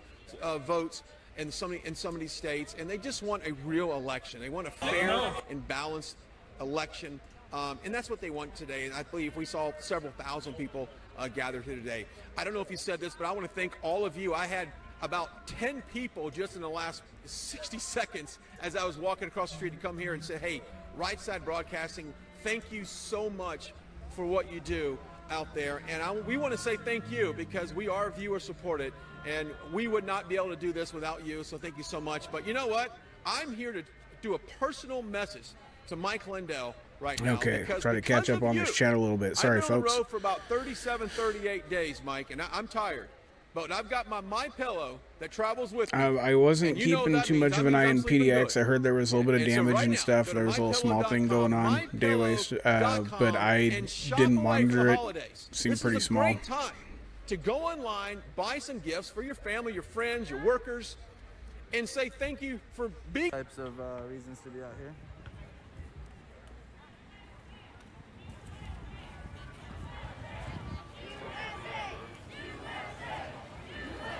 votes in some of these states, and they just want a real election. They want a fair and balanced election, and that's what they want today. And I believe we saw several thousand people gathered here today. I don't know if you said this, but I want to thank all of you. I had about 10 people just in the last 60 seconds as I was walking across the street to come here and say, hey, Right Side Broadcasting, thank you so much for what you do out there. And we want to say thank you because we are viewer supported, and we would not be able to do this without you, so thank you so much. But you know what? I'm here to do a personal message to Mike Lindell right now. Okay, try to catch up on this chat a little bit. Sorry, I've been on folks. the road for about 37, 38 days, Mike, and I'm tired. But I've got my MyPillow that travels with me. I wasn't And you know what keeping that too means. much of That an eye means on I'm sleeping PDX. I heard there was a little bit of And so damage right and now, stuff. go to There was a little small thing going on, day waste, but I and shop didn't away for monitor it. holidays. Seemed This pretty is a small. great time to go online, buy some gifts for your family, your friends, your workers, and say thank you for being. Types of reasons to be out here.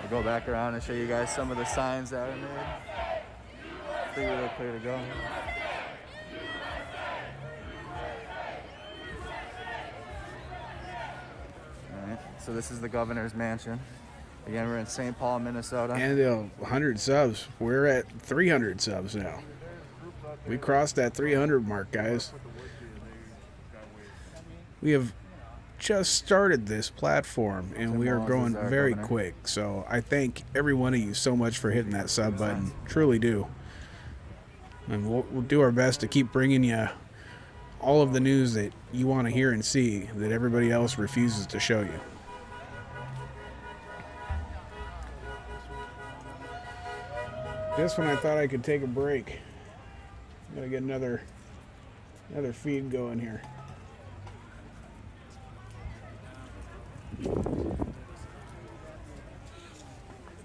I'll go back around and show you guys some of the signs that are made. I think we're clear to go. Alright, so this is the governor's mansion. Again, we're in St. Paul, Minnesota. And 100 subs. We're at 300 subs now. We crossed that 300 mark, guys. We have just started this platform, and we are growing very quick. So I thank every one of you so much for hitting that sub button. Truly do. And we'll do our best to keep bringing you all of the news that you want to hear and see that everybody else refuses to show you. Just when I thought I could take a break, I'm gonna get another feed going here.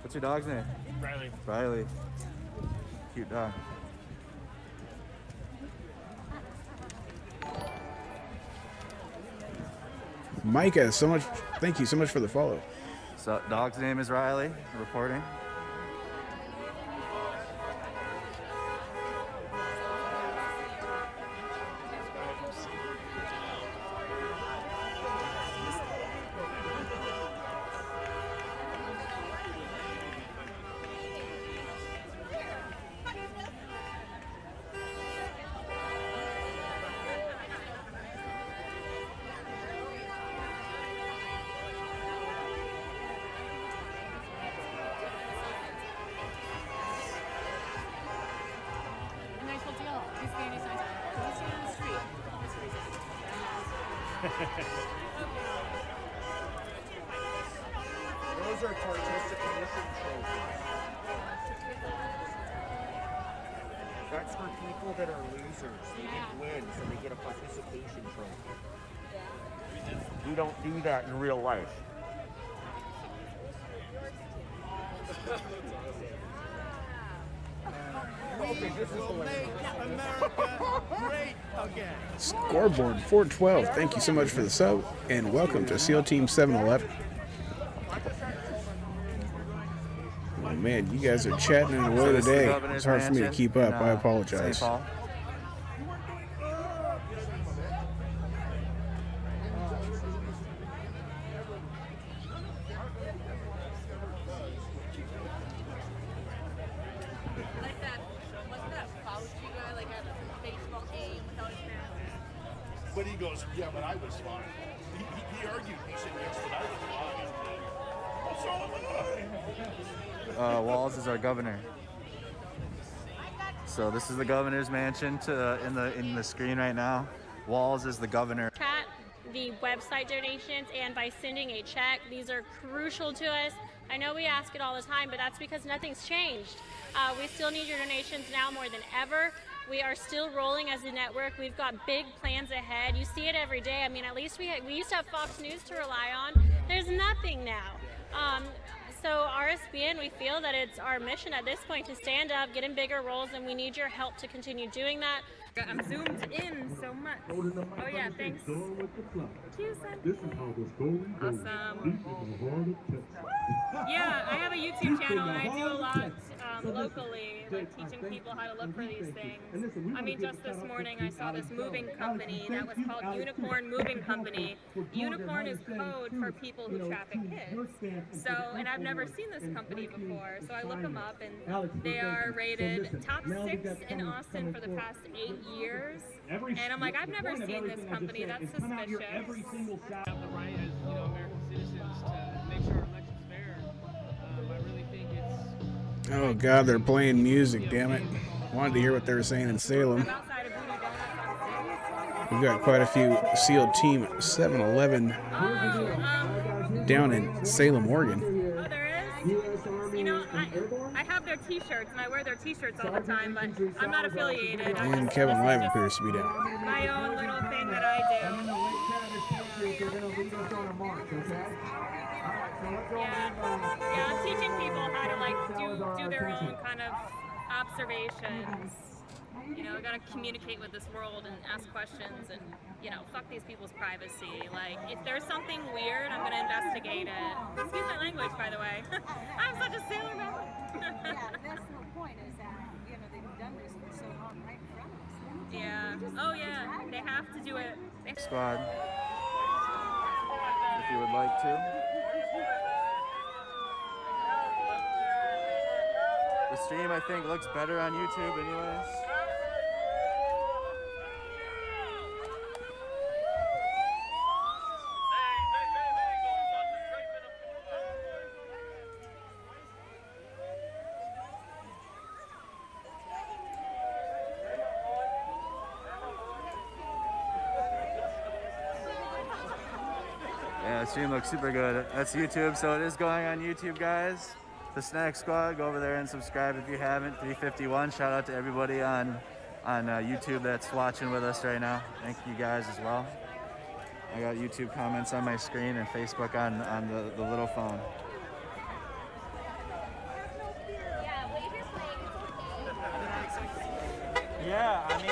What's your dog's name? Riley. Riley. Cute dog. Micah, thank you so much for the follow. So dog's name is Riley, reporting. Those are participation trophies. That's for people that are losers. They didn't win, so they get a participation trophy. We don't do that in real life. Okay, this is the way. America great again. Scoreboard 412, thank you so much for the sub, and welcome to SEAL Team 711. Oh man, you guys are chatting it away today. It's hard for me to keep up. I apologize. But he goes, yeah, but I was fine. He argued, he said, yes, but I was fine. Well, so am I. Walz is our governor. So this is the governor's mansion in the screen right now. Walz is the governor. Chat, the website donations, and by sending a check. These are crucial to us. I know we ask it all the time, but that's because nothing's changed. We still need your donations now more than ever. We are still rolling as a network. We've got big plans ahead. You see it every day. I mean, at least we used to have Fox News to rely on. There's nothing now. So RSBN, we feel that it's our mission at this point to stand up, get in bigger roles, and we need your help to continue doing that. I'm zoomed in so much. Oh yeah, thanks. Awesome. Yeah, I have a YouTube channel and I do a lot locally, like teaching people how to look for these things. I mean, just this morning I saw this moving company that was called Unicorn Moving Company. Unicorn is code for people who traffic kids. So, and I've never seen this company before, so I look them up and they are rated top 6 in Austin for the past 8 years. And I'm like, I've never seen this company, that's suspicious. Have the right as American citizens to make sure our election's fair. I really think it's. Oh God, they're playing music. Damn it! Wanted to hear what they were saying in Salem. We've got quite a few SEAL Team 7-Eleven down in Salem, Oregon. Oh, there is? You know, I have their t-shirts and I wear their t-shirts all the time, but I'm not affiliated. And Kevin Live appears to be down. My own little thing that I do. Yeah, I'm teaching people how to like do their own kind of observations. You know, I gotta communicate with this world and ask questions and, fuck these people's privacy. Like, if there's something weird, I'm gonna investigate it. Excuse my language, by the way. I'm such a sailor man. Yeah, that's the whole point is that, they've done this for so long right in front of us. Yeah. Oh, yeah. They have to do it. Squad, if you would like to. The stream, I think, looks better on YouTube anyways. Yeah, the stream looks super good. That's YouTube, so it is going on YouTube, guys. The Snack Squad, go over there and subscribe if you haven't. 351. Shout out to everybody on YouTube that's watching with us right now. Thank you guys as well. I got YouTube comments on my screen and Facebook on the little phone. Yeah, I mean,